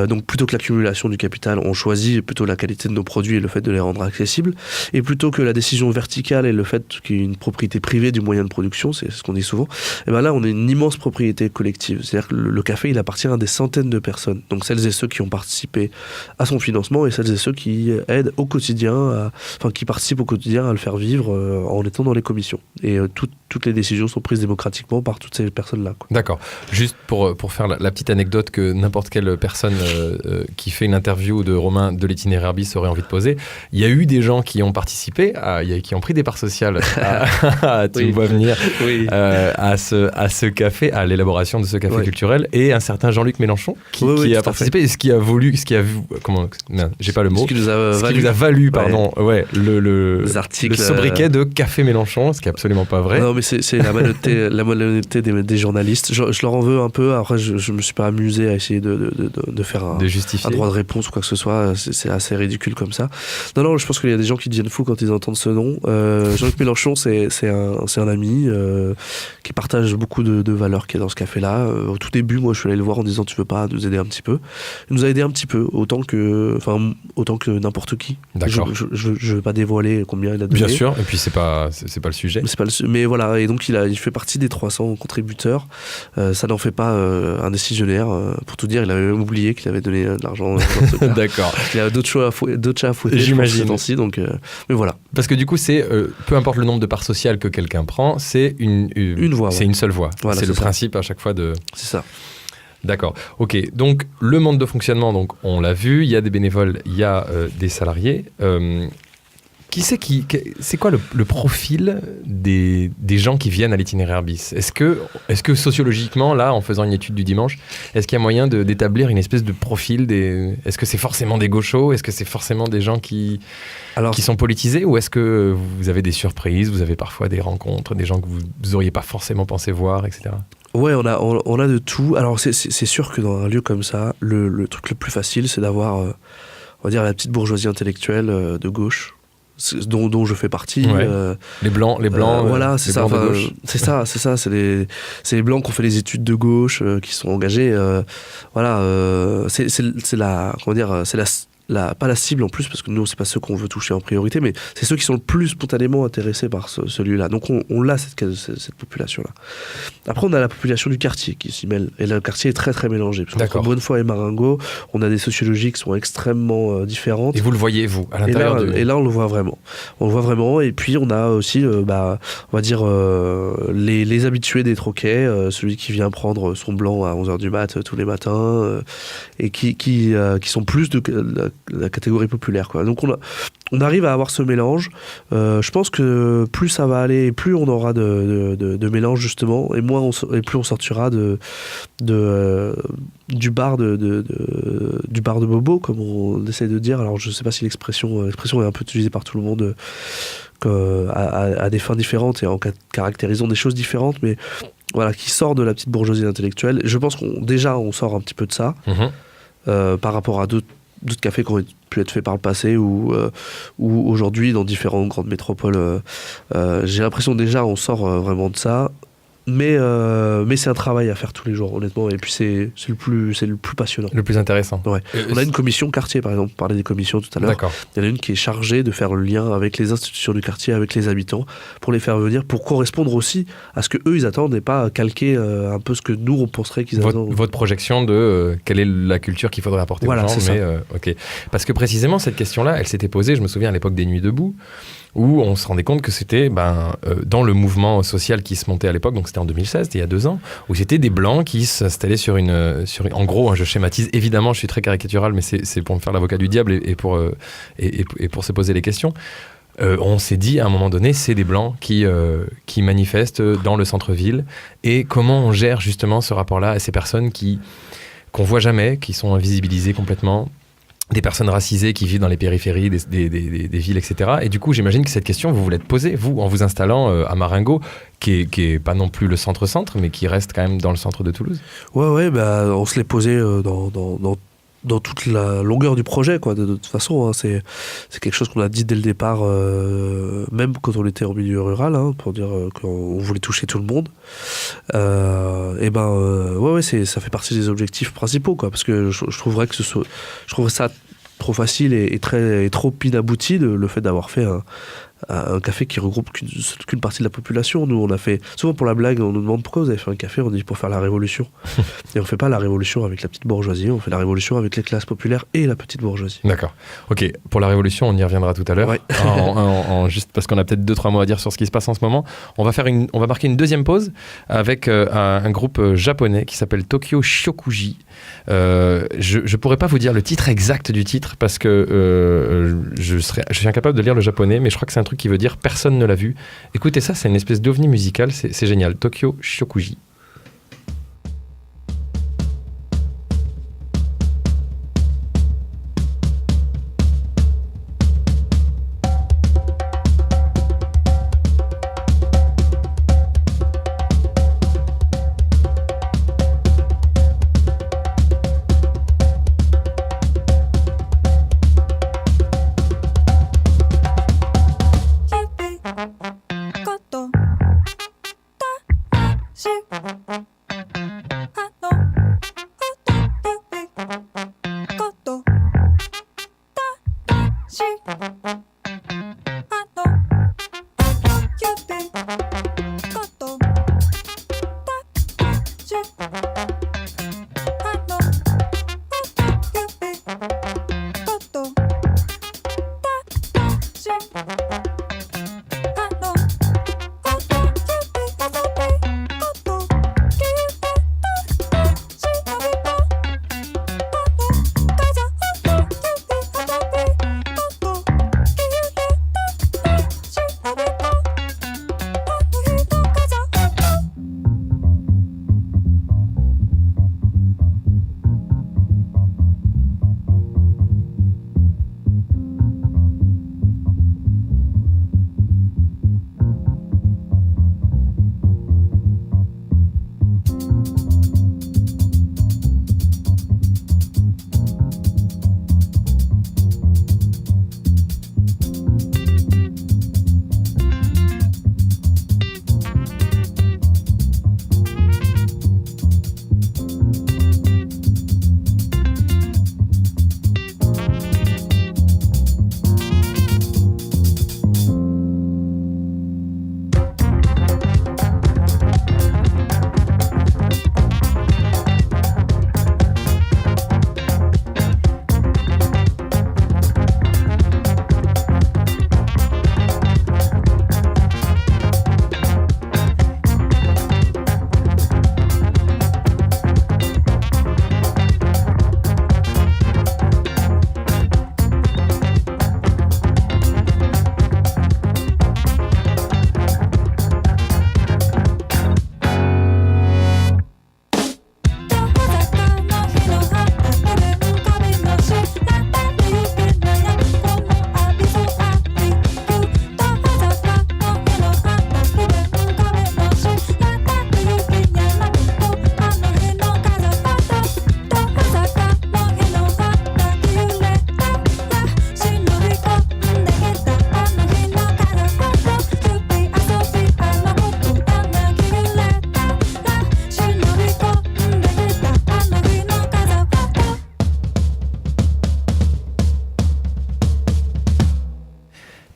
Donc plutôt que l'accumulation du capital, on choisit plutôt la qualité de nos produits et le fait de les rendre accessibles. Et plutôt que la décision verticale et le fait qu'il y ait une propriété privée du moyen de production, c'est ce qu'on dit souvent, et là on a une immense propriété collective. C'est-à-dire que le café il appartient à des centaines de personnes. Donc celles et ceux qui ont participé à son financement et celles et ceux qui aident au quotidien, qui participent au quotidien à le faire vivre en étant dans les commissions. Et toutes les décisions sont prises démocratiquement par toutes ces personnes-là, quoi. D'accord. Juste pour faire la petite anecdote que n'importe quelle personne qui fait une interview de Romain de l'itinéraire bis aurait envie de poser, il y a eu des gens qui ont participé, qui ont pris des parts sociales tu me vois venir, Oui. à ce café, à l'élaboration de ce café Ouais. culturel, et un certain Jean-Luc Mélenchon qui Oui, a tout à participé, et ce qui a j'ai pas le mot, Ce qui nous a ce qui valu nous a valu, pardon, le des articles, sobriquet de Café Mélenchon, ce qui est absolument pas vrai. Non, mais c'est la malhonnêteté des journalistes. Je leur en veux un peu. Après, je me suis pas amusé à essayer de faire De justifier. un droit de réponse ou quoi que ce soit. C'est assez ridicule comme ça. Non, je pense qu'il y a des gens qui deviennent fous quand ils entendent ce nom. Jean-Luc Mélenchon, c'est un ami qui partage beaucoup de valeurs qu'il y a dans ce café-là. Au tout début, moi, je suis allé le voir en disant tu veux pas nous aider un petit peu. Il nous a aidé un petit peu, autant que n'importe qui. D'accord. Je veux pas dévoiler combien il a donné. Bien sûr, et puis c'est pas le sujet. Mais voilà, et donc il fait partie des 300 contributeurs. Ça n'en fait pas un décisionnaire. Pour tout dire, il avait même oublié qu'il avait donné de l'argent dans ce cas. D'accord. Il a d'autres chats à fouetter, J'imagine. ces temps-ci, donc, mais voilà. Parce que du coup, c'est peu importe le nombre de parts sociales que quelqu'un prend, c'est une voix, c'est ouais. une seule voix. Voilà, c'est le c'est ça. principe à chaque fois de. C'est ça. D'accord. Ok. Donc le mode de fonctionnement, donc on l'a vu. Il y a des bénévoles, il y a des salariés. C'est quoi le profil des gens qui viennent à l'itinéraire bis ? Est-ce que sociologiquement, là, en faisant une étude du dimanche, est-ce qu'il y a moyen d'établir une espèce de profil est-ce que c'est forcément des gauchos ? Est-ce que c'est forcément des gens qui sont politisés ? Ou est-ce que vous avez des surprises ? Vous avez parfois des rencontres, des gens que vous n'auriez pas forcément pensé voir, etc. Ouais, on a de tout. Alors c'est sûr que dans un lieu comme ça, le truc le plus facile, c'est d'avoir, on va dire, la petite bourgeoisie intellectuelle de gauche, dont je fais partie. Ouais. Les blancs. Voilà, les c'est ça. blancs de Enfin, gauche. c'est ça. C'est les blancs qui ont fait les études de gauche, qui sont engagés. Voilà, c'est la, comment dire, c'est pas la cible en plus, parce que nous, c'est pas ceux qu'on veut toucher en priorité, mais c'est ceux qui sont le plus spontanément intéressés par ce lieu-là. Donc on a cette population-là. Après, on a la population du quartier qui s'y mêle. Et le quartier est très très mélangé. Parce D'accord. qu'entre Bonnefoy et Marengo, on a des sociologies qui sont extrêmement différentes. Et vous le voyez, vous, à Et l'intérieur là, et là, on le voit vraiment. On le voit vraiment. Et puis, on a aussi, on va dire, les habitués des troquets, celui qui vient prendre son blanc à 11h du mat tous les matins, et qui sont plus de la catégorie populaire, quoi. Donc, on arrive à avoir ce mélange. Je pense que plus ça va aller, et plus on aura de mélange, justement, et et plus on sortira du bar de Bobo, comme on essaie de dire. Alors je sais pas si l'expression est un peu utilisée par tout le monde à des fins différentes et en caractérisant des choses différentes, mais voilà, qui sort de la petite bourgeoisie intellectuelle. Je pense qu'on sort un petit peu de ça par rapport à d'autres cafés qui ont pu être faits par le passé ou aujourd'hui dans différentes grandes métropoles. J'ai l'impression déjà on sort vraiment de ça. Mais c'est un travail à faire tous les jours, honnêtement. Et puis c'est le plus passionnant. Le plus intéressant. Ouais. On a une commission quartier, par exemple. On parlait des commissions tout à l'heure. D'accord. Il y en a une qui est chargée de faire le lien avec les institutions du quartier, avec les habitants, pour les faire venir, pour correspondre aussi à ce que eux ils attendent et pas calquer un peu ce que nous on penserait qu'ils attendent. Votre projection de quelle est la culture qu'il faudrait apporter Voilà, aux gens. c'est Mais, ok. Parce que précisément cette question-là, elle s'était posée, je me souviens à l'époque des Nuits debout, où on se rendait compte que c'était dans le mouvement social qui se montait à l'époque, donc c'était en 2016, c'était il y a 2 ans, où c'était des blancs qui s'installaient sur une en gros, je schématise, évidemment je suis très caricatural, mais c'est pour me faire l'avocat du diable et pour se poser les questions. On s'est dit à un moment donné, c'est des blancs qui manifestent dans le centre-ville, et comment on gère justement ce rapport-là à ces personnes qu'on voit jamais, qui sont invisibilisées complètement, des personnes racisées qui vivent dans les périphéries des villes, etc. Et du coup, j'imagine que cette question, vous l'êtes posée, vous, en vous installant à Marengo, qui est pas non plus le centre-centre, mais qui reste quand même dans le centre de Toulouse. Ouais, on se l'est posé dans toute la longueur du projet, quoi. De toute façon, hein, c'est quelque chose qu'on a dit dès le départ, même quand on était en milieu rural, hein, pour dire qu'on voulait toucher tout le monde. Ça fait partie des objectifs principaux, quoi, parce que je trouverais ça trop facile et trop inabouti le fait d'avoir fait un café qui regroupe qu'une partie de la population. Nous, on a fait, souvent pour la blague, on nous demande pourquoi vous avez fait un café, on dit pour faire la révolution. Et on fait pas la révolution avec la petite bourgeoisie, on fait la révolution avec les classes populaires et la petite bourgeoisie. D'accord. Ok, pour la révolution, on y reviendra tout à l'heure. Ouais. Juste parce qu'on a peut-être 2-3 mots à dire sur ce qui se passe en ce moment. On va marquer une deuxième pause avec un groupe japonais qui s'appelle Tokyo Shokuji. Je pourrais pas vous dire le titre exact du titre parce que je suis incapable de lire le japonais, mais je crois que c'est un truc qui veut dire personne ne l'a vu. Écoutez ça, c'est une espèce d'ovni musical, c'est génial. Tokyo Shokuji.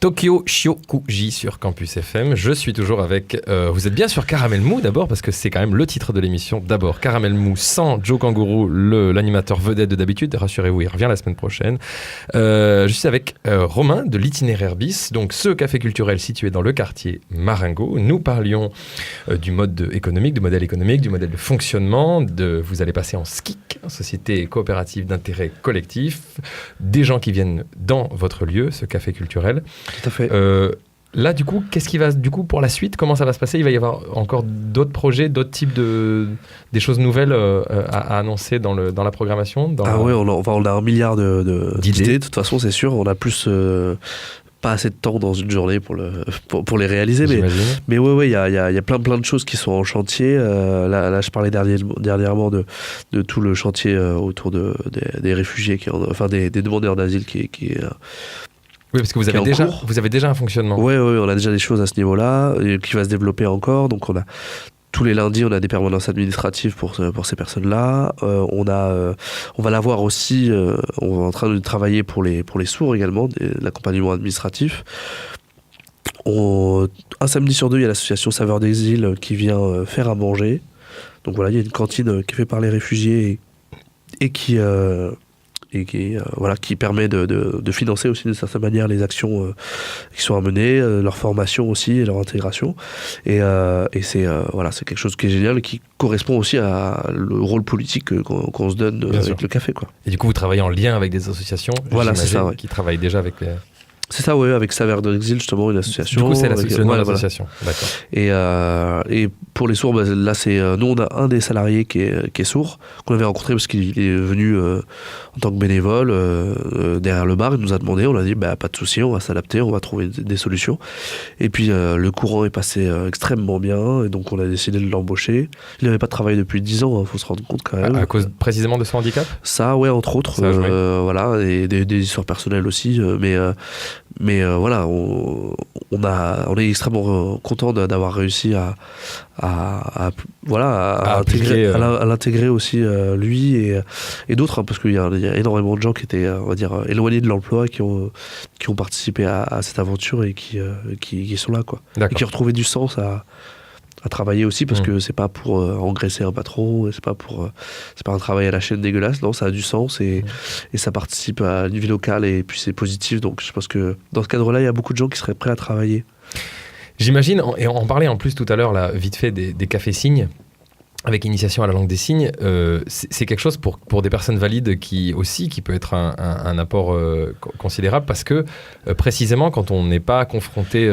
Tokyo Shiokuji sur Campus FM. Je suis toujours avec... vous êtes bien sur Caramel Mou d'abord, parce que c'est quand même le titre de l'émission. D'abord, Caramel Mou sans Joe Kangourou, l'animateur vedette de d'habitude. Rassurez-vous, il revient la semaine prochaine. Je suis avec Romain de l'Itinéraire Bis, donc ce café culturel situé dans le quartier Marengo. Nous parlions du mode économique, du modèle de fonctionnement. Vous allez passer en SKIC, Société coopérative d'intérêt collectif. Des gens qui viennent dans votre lieu, ce café culturel. Tout à fait. Là, du coup, qu'est-ce qui va, du coup, pour la suite, comment ça va se passer ? Il va y avoir encore d'autres projets, d'autres types des choses nouvelles à annoncer dans la programmation Oui, on a un milliard d'idées. De toute façon, c'est sûr. On a plus pas assez de temps dans une journée pour les réaliser. Mais ouais, il y a plein de choses qui sont en chantier. Là, je parlais dernièrement de tout le chantier autour des réfugiés, des demandeurs d'asile qui est oui, parce que vous avez déjà un fonctionnement. Oui, on a déjà des choses à ce niveau-là qui va se développer encore. Donc on a tous les lundis, on a des permanences administratives pour ces personnes-là. On va l'avoir aussi. On est en train de travailler pour les sourds également, l'accompagnement administratif. Un samedi sur deux, il y a l'association Saveurs d'Exil qui vient faire à manger. Donc voilà, il y a une cantine qui est faite par les réfugiés et qui permet de financer aussi d'une certaine manière les actions qui sont à mener, leur formation aussi et leur intégration. Et c'est quelque chose qui est génial et qui correspond aussi à le rôle politique qu'on se donne avec le café, quoi. Et du coup, vous travaillez en lien avec des associations, voilà, c'est ça, ouais. Qui travaillent déjà avec les... C'est ça, oui, avec Saveurs d'Exil, justement, une association. Du coup, c'est l'association. D'accord. Et pour les sourds, là, nous, on a un des salariés qui est sourd, qu'on avait rencontré parce qu'il est venu en tant que bénévole derrière le bar. Il nous a demandé, on a dit, pas de souci, on va s'adapter, on va trouver des solutions. Et puis, le courant est passé extrêmement bien, et donc on a décidé de l'embaucher. Il n'avait pas travaillé depuis 10 ans, faut se rendre compte quand même. À cause précisément de son handicap ? Ça, ouais, entre autres. Ça, voilà, et des histoires personnelles aussi, mais voilà, on est extrêmement content d'avoir réussi à l'intégrer aussi lui et d'autres, hein, parce qu'il y a énormément de gens qui étaient, on va dire, éloignés de l'emploi, qui ont participé à cette aventure et qui sont là, quoi. D'accord. Et qui ont retrouvé du sens à travailler aussi, parce que c'est pas pour engraisser un patron, c'est pas un travail à la chaîne dégueulasse, non, ça a du sens et ça participe à une vie locale et puis c'est positif. Donc je pense que dans ce cadre-là, il y a beaucoup de gens qui seraient prêts à travailler. J'imagine, et on parlait en plus tout à l'heure, là, vite fait, des cafés signes, avec initiation à la langue des signes, c'est quelque chose pour des personnes valides qui peut être un apport considérable, parce que précisément quand on n'est pas confronté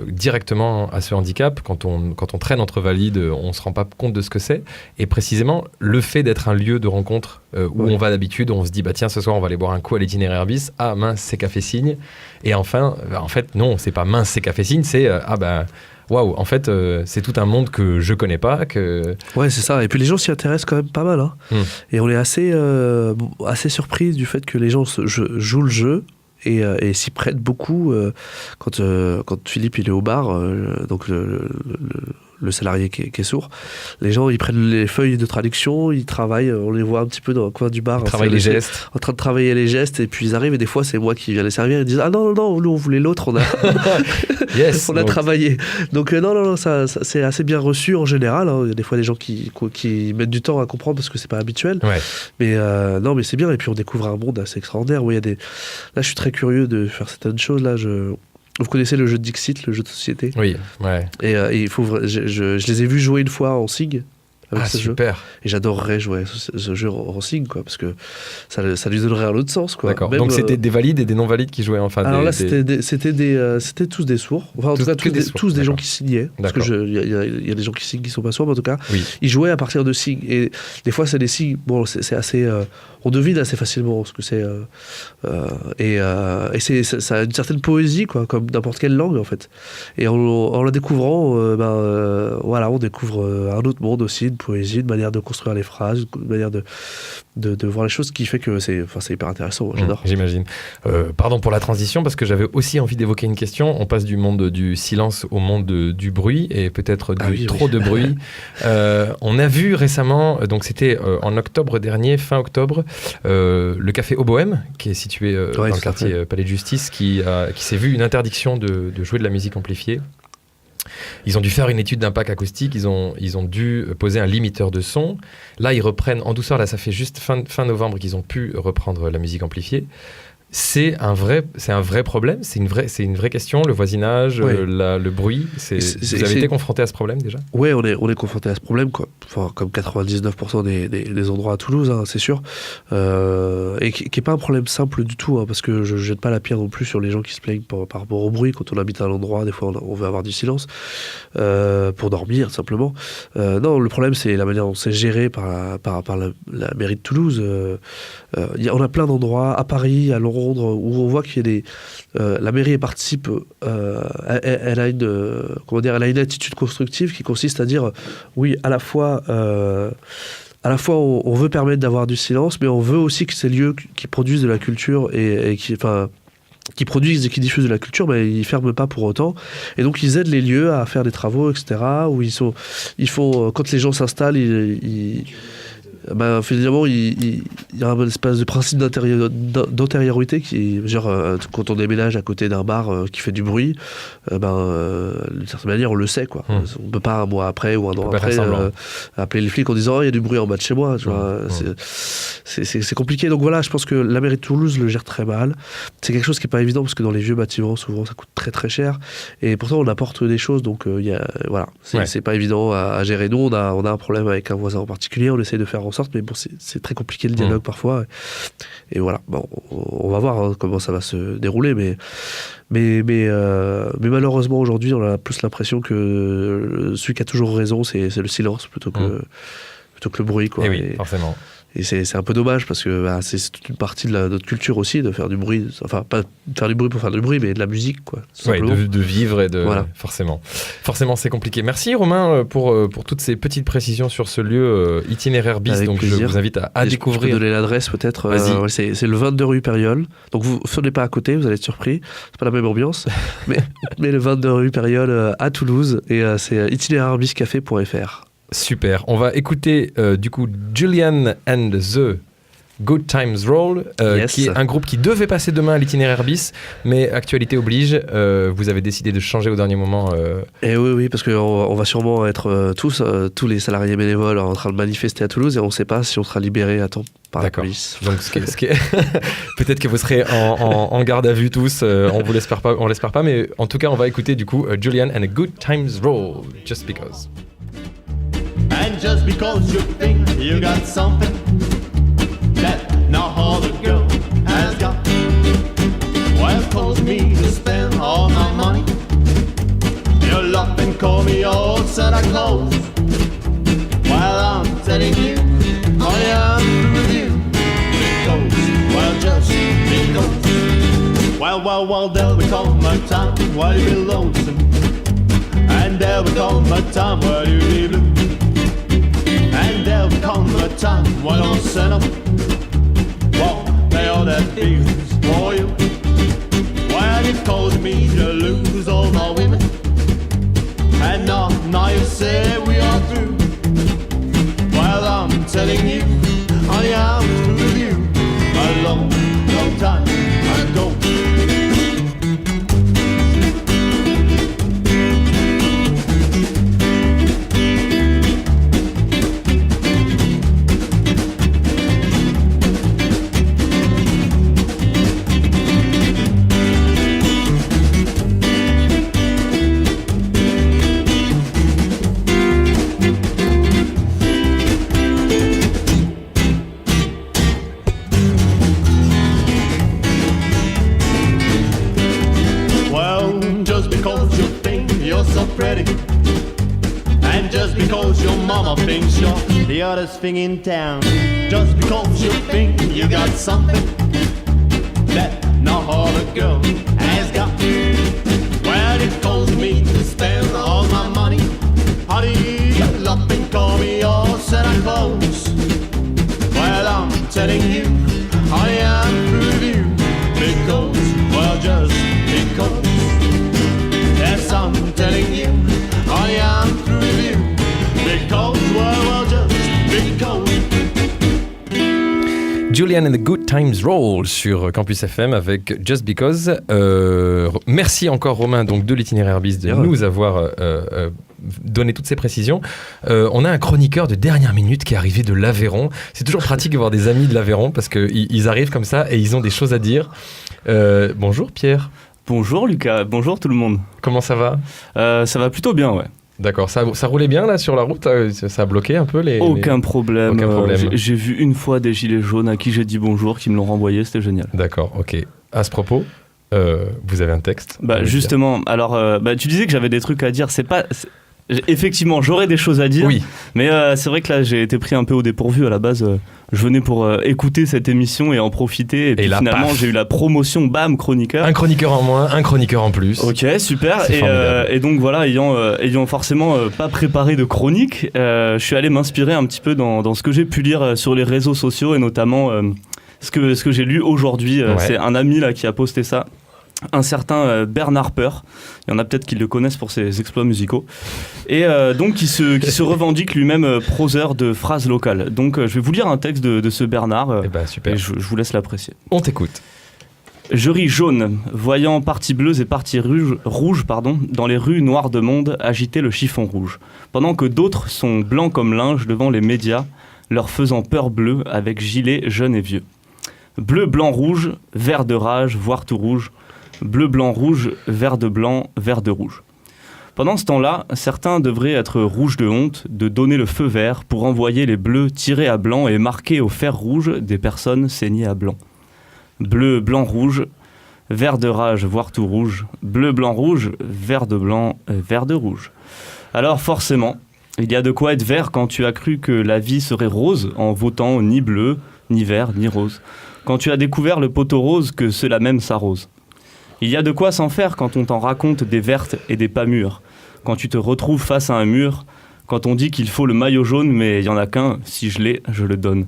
directement à ce handicap, quand on traîne entre valides, on ne se rend pas compte de ce que c'est, et précisément le fait d'être un lieu de rencontre où on va d'habitude, où on se dit tiens, ce soir on va aller boire un coup à l'Itinéraire Bis, ah mince, c'est Café Signe, et enfin en fait non, c'est pas mince, c'est Café Signe, c'est waouh, en fait, c'est tout un monde que je connais pas. Ouais, c'est ça. Et puis les gens s'y intéressent quand même pas mal. Hein. Et on est assez surpris du fait que les gens jouent le jeu et s'y prêtent beaucoup. Quand Philippe il est au bar, donc le salarié qui est sourd, les gens ils prennent les feuilles de traduction, ils travaillent, on les voit un petit peu dans le coin du bar, ils travaillent les gestes, en train de travailler les gestes, et puis ils arrivent et des fois c'est moi qui viens les servir, ils disent non, nous on voulait l'autre, on a on a travaillé. Donc non, ça c'est assez bien reçu en général, hein. Il y a des fois des gens qui mettent du temps à comprendre parce que c'est pas habituel, mais non, mais c'est bien, et puis on découvre un monde assez extraordinaire où il y a là je suis très curieux de faire certaines choses. Là vous connaissez le jeu de Dixit, le jeu de société? Oui, ouais. Et je les ai vus jouer une fois en SIG. Ah, super. Jeu. Et j'adorerais jouer ce jeu en SIG, quoi, parce que ça lui donnerait un autre sens, quoi. D'accord. Même, donc c'était des valides et des non-valides qui jouaient, enfin. Alors là, c'était tous des sourds. Enfin, en tout cas, tous des gens qui signaient. Parce que il y a des gens qui signent qui sont pas sourds, mais en tout cas, ils jouaient à partir de SIG. Et des fois, c'est des SIG. Bon, c'est assez. On devine assez facilement ce que c'est. Et ça a une certaine poésie, quoi, comme n'importe quelle langue, en fait. Et en la découvrant, voilà, on découvre un autre monde aussi, une poésie, une manière de construire les phrases, une manière de voir les choses, qui fait que c'est hyper intéressant. J'adore. J'imagine. Pardon pour la transition, parce que j'avais aussi envie d'évoquer une question. On passe du monde du silence au monde du bruit, et peut-être trop de bruit. On a vu récemment, donc c'était en octobre dernier, fin octobre, Le café Au Bohème, qui est situé dans le tout à quartier fait. Palais de Justice, qui s'est vu une interdiction de jouer de la musique amplifiée. Ils ont dû faire une étude d'impact acoustique, ils ont dû poser un limiteur de son. Là, ils reprennent en douceur, là ça fait juste fin novembre qu'ils ont pu reprendre la musique amplifiée. C'est un vrai problème, c'est une vraie question, le voisinage, Oui. le bruit. Vous avez été confronté à ce problème déjà ? Ouais, on est confronté à ce problème, quoi. Enfin, comme 99% des endroits à Toulouse, hein, c'est sûr. Et qui est pas un problème simple du tout, hein, parce que je jette pas la pierre non plus sur les gens qui se plaignent par rapport au bruit. Quand on habite à un endroit, des fois, on veut avoir du silence pour dormir, simplement. Non, le problème, c'est la manière dont c'est géré par la mairie de Toulouse. On a plein d'endroits, à Paris, à Londres, où on voit qu'il y a la mairie participe, elle a une attitude constructive qui consiste à dire oui, à la fois on veut permettre d'avoir du silence, mais on veut aussi que ces lieux qui produisent de la culture et qui produisent et qui diffusent de la culture, mais ils ferment pas pour autant. Et donc ils aident les lieux à faire des travaux, etc. Où ils font, quand les gens s'installent, finalement, il y a un espèce de principe d'antériorité qui, genre, quand on déménage à côté d'un bar qui fait du bruit, d'une certaine manière, on le sait, quoi. On peut pas un mois après ou un an après appeler les flics en disant il y a du bruit en bas de chez moi. Tu vois, c'est compliqué. Donc voilà, je pense que la mairie de Toulouse le gère très mal. C'est quelque chose qui est pas évident parce que dans les vieux bâtiments, souvent, ça coûte très très cher. Et pourtant, on apporte des choses, donc voilà, c'est pas évident à gérer. Nous, on a un problème avec un voisin en particulier. On essaie de faire en sorte, mais bon, c'est très compliqué le dialogue parfois. Et voilà, bon, on va voir hein, comment ça va se dérouler, mais malheureusement aujourd'hui, on a plus l'impression que celui qui a toujours raison, c'est le silence plutôt que le bruit, quoi. Et oui, forcément. Et c'est un peu dommage parce que c'est toute une partie de notre culture aussi de faire du bruit, enfin pas de faire du bruit pour faire du bruit, mais de la musique, quoi. Ouais, de vivre et de voilà. Forcément c'est compliqué. Merci Romain pour toutes ces petites précisions sur ce lieu itinéraire bis. Avec donc plaisir. je vous invite à découvrir. Je peux donner l'adresse peut-être. Vas-y. C'est le 22 rue Périole. Donc vous venez pas à côté, vous allez être surpris. C'est pas la même ambiance, mais le 22 rue Périole à Toulouse et c'est itinérairebiscafé.fr. Super. On va écouter du coup Julian and the Good Times Roll, Yes. qui est un groupe qui devait passer demain à l'itinéraire bis, mais actualité oblige, vous avez décidé de changer au dernier moment. Et oui, parce qu'on va sûrement être tous les salariés bénévoles en train de manifester à Toulouse et on ne sait pas si on sera libéré à temps par la police. Donc peut-être que vous serez en garde à vue tous, on l'espère pas, mais en tout cas on va écouter du coup Julian and the Good Times Roll, Just Because. And just because you think you got something that no other girl has got, well, cause me to spend all my money. You laugh and call me old Santa Claus. While I'm telling you, I am with you. Because, well, just because. Well, there'll become a time while you be lonesome. And there'll become a time while you be blue. And there'll come a time when I'll send up, well, they all that feelings for you. When it caused me to lose all my women. And now you say we are through. Well, I'm telling you, I am through with you. A long time ago. Thinks you're the hottest thing in town. Just because you think you got something that no other girl has got. Well, it caused me to spend all my money. Honey, you love and call me all Santa Claus. Well, I'm telling you, I am through with you. Because, well, just because. Yes, I'm telling you, I am through with you. Julian and the Good Times Roll sur Campus FM avec Just Because. Merci encore Romain donc de l'itinéraire bis de nous avoir donné toutes ces précisions. On a un chroniqueur de dernière minute qui est arrivé de l'Aveyron. C'est toujours pratique d'avoir des amis de l'Aveyron parce qu'ils arrivent comme ça et ils ont des choses à dire. Bonjour Pierre. Bonjour Lucas, bonjour tout le monde. Comment ça va ? Ça va plutôt bien, ouais. D'accord, ça roulait bien là sur la route, ça a bloqué un peu les... Aucun problème. Aucun problème. J'ai vu une fois des gilets jaunes à qui j'ai dit bonjour, qui me l'ont renvoyé, c'était génial. D'accord, ok. À ce propos, vous avez un texte ? Justement, alors tu disais que j'avais des trucs à dire, effectivement, j'aurais des choses à dire, oui. Mais c'est vrai que là j'ai été pris un peu au dépourvu. À la base, je venais pour écouter cette émission et en profiter, et puis là, finalement paf. j'ai eu la promotion, bam, chroniqueur. Un chroniqueur en moins, un chroniqueur en plus. Ok, super. Et donc voilà, ayant forcément pas préparé de chronique, je suis allé m'inspirer un petit peu dans ce que j'ai pu lire sur les réseaux sociaux, et notamment ce que j'ai lu aujourd'hui. Ouais. C'est un ami là qui a posté ça. Un certain Bernard Harper, il y en a peut-être qui le connaissent pour ses exploits musicaux, et donc qui se revendique lui-même proseur de phrases locales. Donc je vais vous lire un texte de ce Bernard, super. et je vous laisse l'apprécier. On t'écoute. Je ris jaune, voyant parties bleues et parties rouges dans les rues noires de monde agiter le chiffon rouge, pendant que d'autres sont blancs comme linge devant les médias, leur faisant peur bleue avec gilets jeunes et vieux. Bleu, blanc, rouge, vert de rage, voire tout rouge, bleu, blanc, rouge, vert de blanc, vert de rouge. Pendant ce temps-là, certains devraient être rouges de honte de donner le feu vert pour envoyer les bleus tirés à blanc et marquer au fer rouge des personnes saignées à blanc. Bleu, blanc, rouge, vert de rage, voire tout rouge, bleu, blanc, rouge, vert de blanc, vert de rouge. Alors forcément, il y a de quoi être vert quand tu as cru que la vie serait rose en votant ni bleu, ni vert, ni rose. Quand tu as découvert le poteau rose que cela même s'arrose. Il y a de quoi s'en faire quand on t'en raconte des vertes et des pas mûres. Quand tu te retrouves face à un mur, quand on dit qu'il faut le maillot jaune, mais il n'y en a qu'un, si je l'ai, je le donne.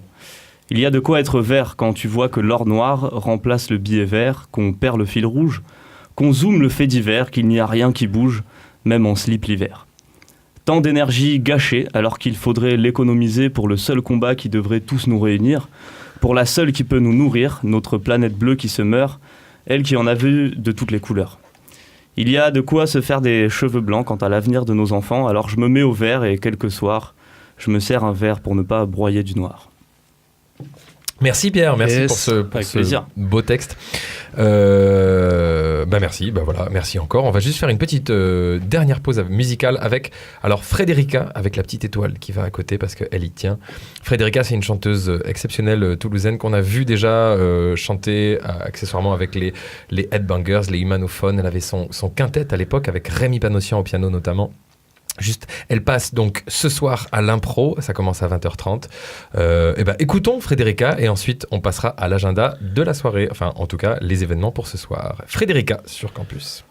Il y a de quoi être vert quand tu vois que l'or noir remplace le billet vert, qu'on perd le fil rouge, qu'on zoome le fait divers, qu'il n'y a rien qui bouge, même en slip l'hiver. Tant d'énergie gâchée alors qu'il faudrait l'économiser pour le seul combat qui devrait tous nous réunir, pour la seule qui peut nous nourrir, notre planète bleue qui se meurt, elle qui en a vu de toutes les couleurs. Il y a de quoi se faire des cheveux blancs quant à l'avenir de nos enfants, alors je me mets au vert et quelques soirs, je me sers un verre pour ne pas broyer du noir. Merci Pierre, merci Yes, pour ce plaisir. beau texte. Merci, voilà, merci encore. On va juste faire une petite dernière pause musicale avec Frédérica, avec la petite étoile qui va à côté parce qu'elle y tient. Frédérica, c'est une chanteuse exceptionnelle toulousaine qu'on a vu déjà chanter accessoirement avec les Headbangers, les Humanophones. Elle avait son quintet à l'époque avec Rémi Panossian au piano notamment. Juste, elle passe donc ce soir à l'impro, ça commence à 20h30. Écoutons Frédérica et ensuite on passera à l'agenda de la soirée, enfin en tout cas les événements pour ce soir. Frédérica sur Campus.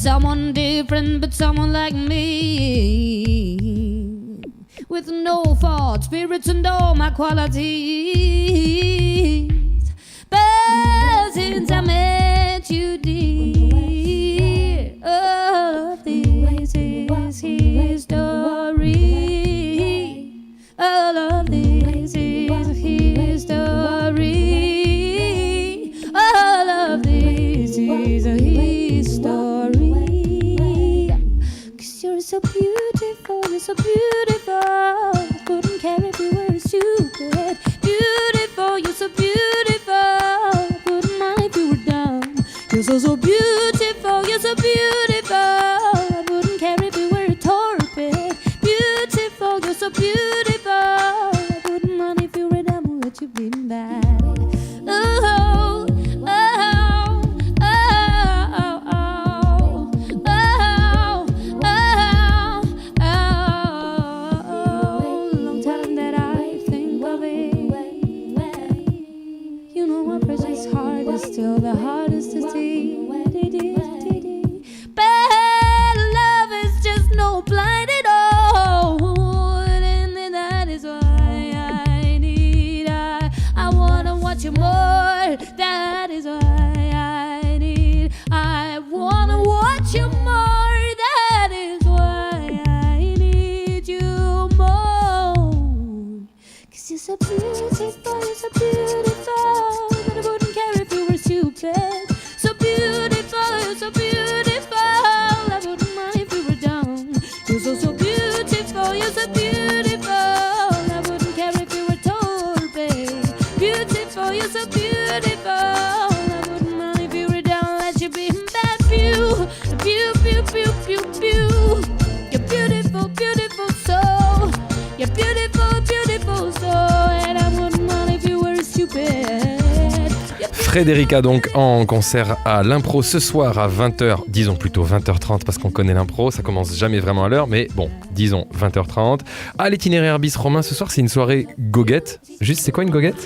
Someone different, but someone like me, with no fault, spirits and all my qualities. But since I met you, dear, all of this is history. All of this is history. All of this is a history. So beautiful, you're so beautiful. Couldn't care if you were a super. so beautiful, you're so beautiful. I wouldn't care if you were a torpid. Beautiful, you're so beautiful. I wouldn't mind if you were dumb or let you be bad. Oh, oh, oh, oh, oh, oh, oh, oh. Long time that I think of it. You know my precious heart is still the hardest to see. Bad love is just no blind at all, and that is why I wanna watch you more. That is why I wanna watch you more. That is why I need you more. 'Cause you're so beautiful, you're so beautiful, that I wouldn't care if you were stupid. So beautiful, you're so beautiful, I wouldn't mind if you were dumb. You're so, so beautiful, you're so beautiful, I wouldn't care if you were torpid. Beautiful, you're so beautiful, I wouldn't mind if you were dumb. Let you be bad, pew, pew, pew, pew, pew, pew. You're beautiful, beautiful soul. You're beautiful, beautiful soul, and I wouldn't mind if you were stupid. Frédérica donc en concert à l'Impro ce soir à 20h, disons plutôt 20h30 parce qu'on connaît l'Impro, ça commence jamais vraiment à l'heure, mais bon, disons 20h30. À l'itinéraire bis Romain, ce soir c'est une soirée goguette. Juste, c'est quoi une goguette ?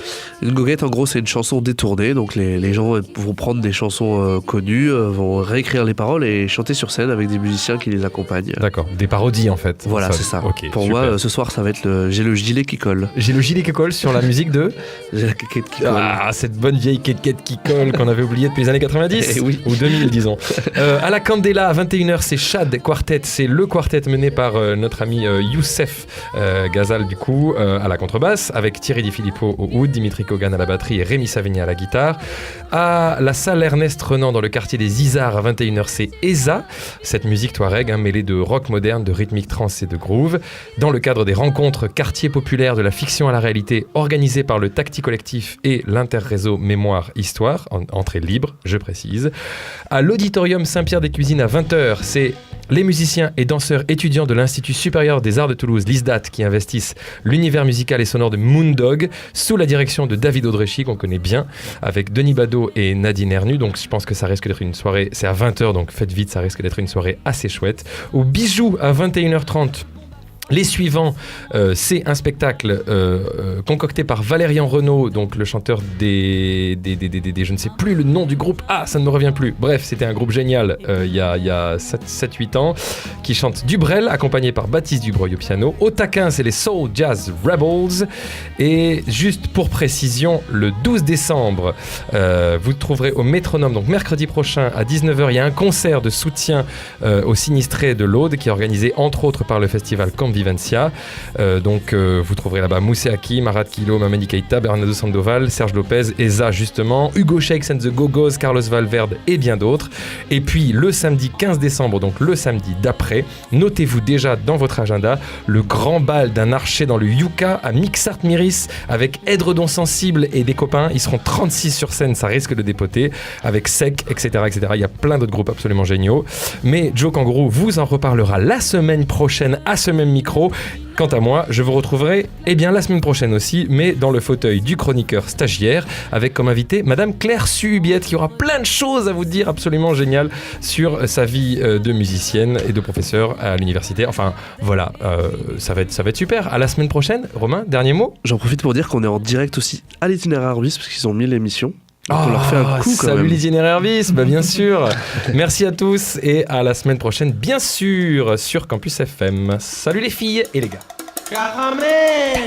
Une goguette, en gros, c'est une chanson détournée. Donc les gens vont prendre des chansons connues, vont réécrire les paroles et chanter sur scène avec des musiciens qui les accompagnent. D'accord, des parodies en fait. Voilà, c'est ça. Ok, Pour super. moi, ce soir, ça va être J'ai le gilet qui colle. J'ai le gilet qui colle sur la musique de... J'ai la quéquette qui colle. Ah, cette bonne vieille quéquette qui colle qu'on avait oubliée depuis les années 90 Eh oui. ou 2000 disons. À la Candela à 21h, c'est Chad Quartet, c'est le quartet mené par notre ami Youssef Ghazal du coup à la contrebasse avec Thierry Di Filippo au oud, Dimitri Kogan à la batterie et Rémi Savigny à la guitare. À la salle Ernest Renan dans le quartier des Isards à 21h, c'est ESA, cette musique touareg mêlée de rock moderne, de rythmique trance et de groove dans le cadre des rencontres quartier populaire de la fiction à la réalité organisées par le Tacti Collectif et l'interréseau Mémoire Histoire, entrée libre, je précise. À l'Auditorium Saint-Pierre-des-Cuisines à 20h, c'est les musiciens et danseurs étudiants de l'Institut supérieur des arts de Toulouse, l'ISDAT, qui investissent l'univers musical et sonore de Moondog sous la direction de David Audrechy, qu'on connaît bien, avec Denis Badeau et Nadine Ernu. Donc je pense que ça risque d'être une soirée, c'est à 20h, donc faites vite, ça risque d'être une soirée assez chouette. Au Bijou à 21h30, les suivants, c'est un spectacle concocté par Valérian Renaud, donc le chanteur des je ne sais plus le nom du groupe, ça ne me revient plus. Bref, c'était un groupe génial il y a 7-8 ans, qui chante du Brel, accompagné par Baptiste Dubreuil au piano. Au taquin, c'est les Soul Jazz Rebels. Et juste pour précision, le 12 décembre, vous trouverez au Métronome, donc mercredi prochain à 19h, il y a un concert de soutien aux sinistrés de l'Aude, qui est organisé entre autres par le festival Convivencia. Vous trouverez là-bas Moussé Aki, Marat Kilo, Mamadi Keita, Bernardo Sandoval, Serge Lopez, Eza justement, Hugo Shakes and the Go-Go's, Carlos Valverde et bien d'autres. Et puis le samedi 15 décembre, donc le samedi d'après, notez-vous déjà dans votre agenda le grand bal d'un archer dans le Yucca à Mixart Miris avec Edredon Sensible et des copains. Ils seront 36 sur scène, ça risque de dépoter, avec Sec, etc., etc. Il y a plein d'autres groupes absolument géniaux. Mais Joe Kangourou vous en reparlera la semaine prochaine à ce même micro. Quant à moi, je vous retrouverai la semaine prochaine aussi, mais dans le fauteuil du chroniqueur stagiaire, avec comme invité Madame Claire Suhubiette, qui aura plein de choses à vous dire absolument géniales sur sa vie de musicienne et de professeur à l'université. Enfin, voilà, ça va être super. À la semaine prochaine. Romain, dernier mot ? J'en profite pour dire qu'on est en direct aussi à l'itinéraire bis, parce qu'ils ont mis l'émission. Donc on leur fait un coup quand salut même. l'itinéraire bis, bien sûr. Merci à tous et à la semaine prochaine, bien sûr, sur Campus FM. Salut les filles et les gars. Caramel!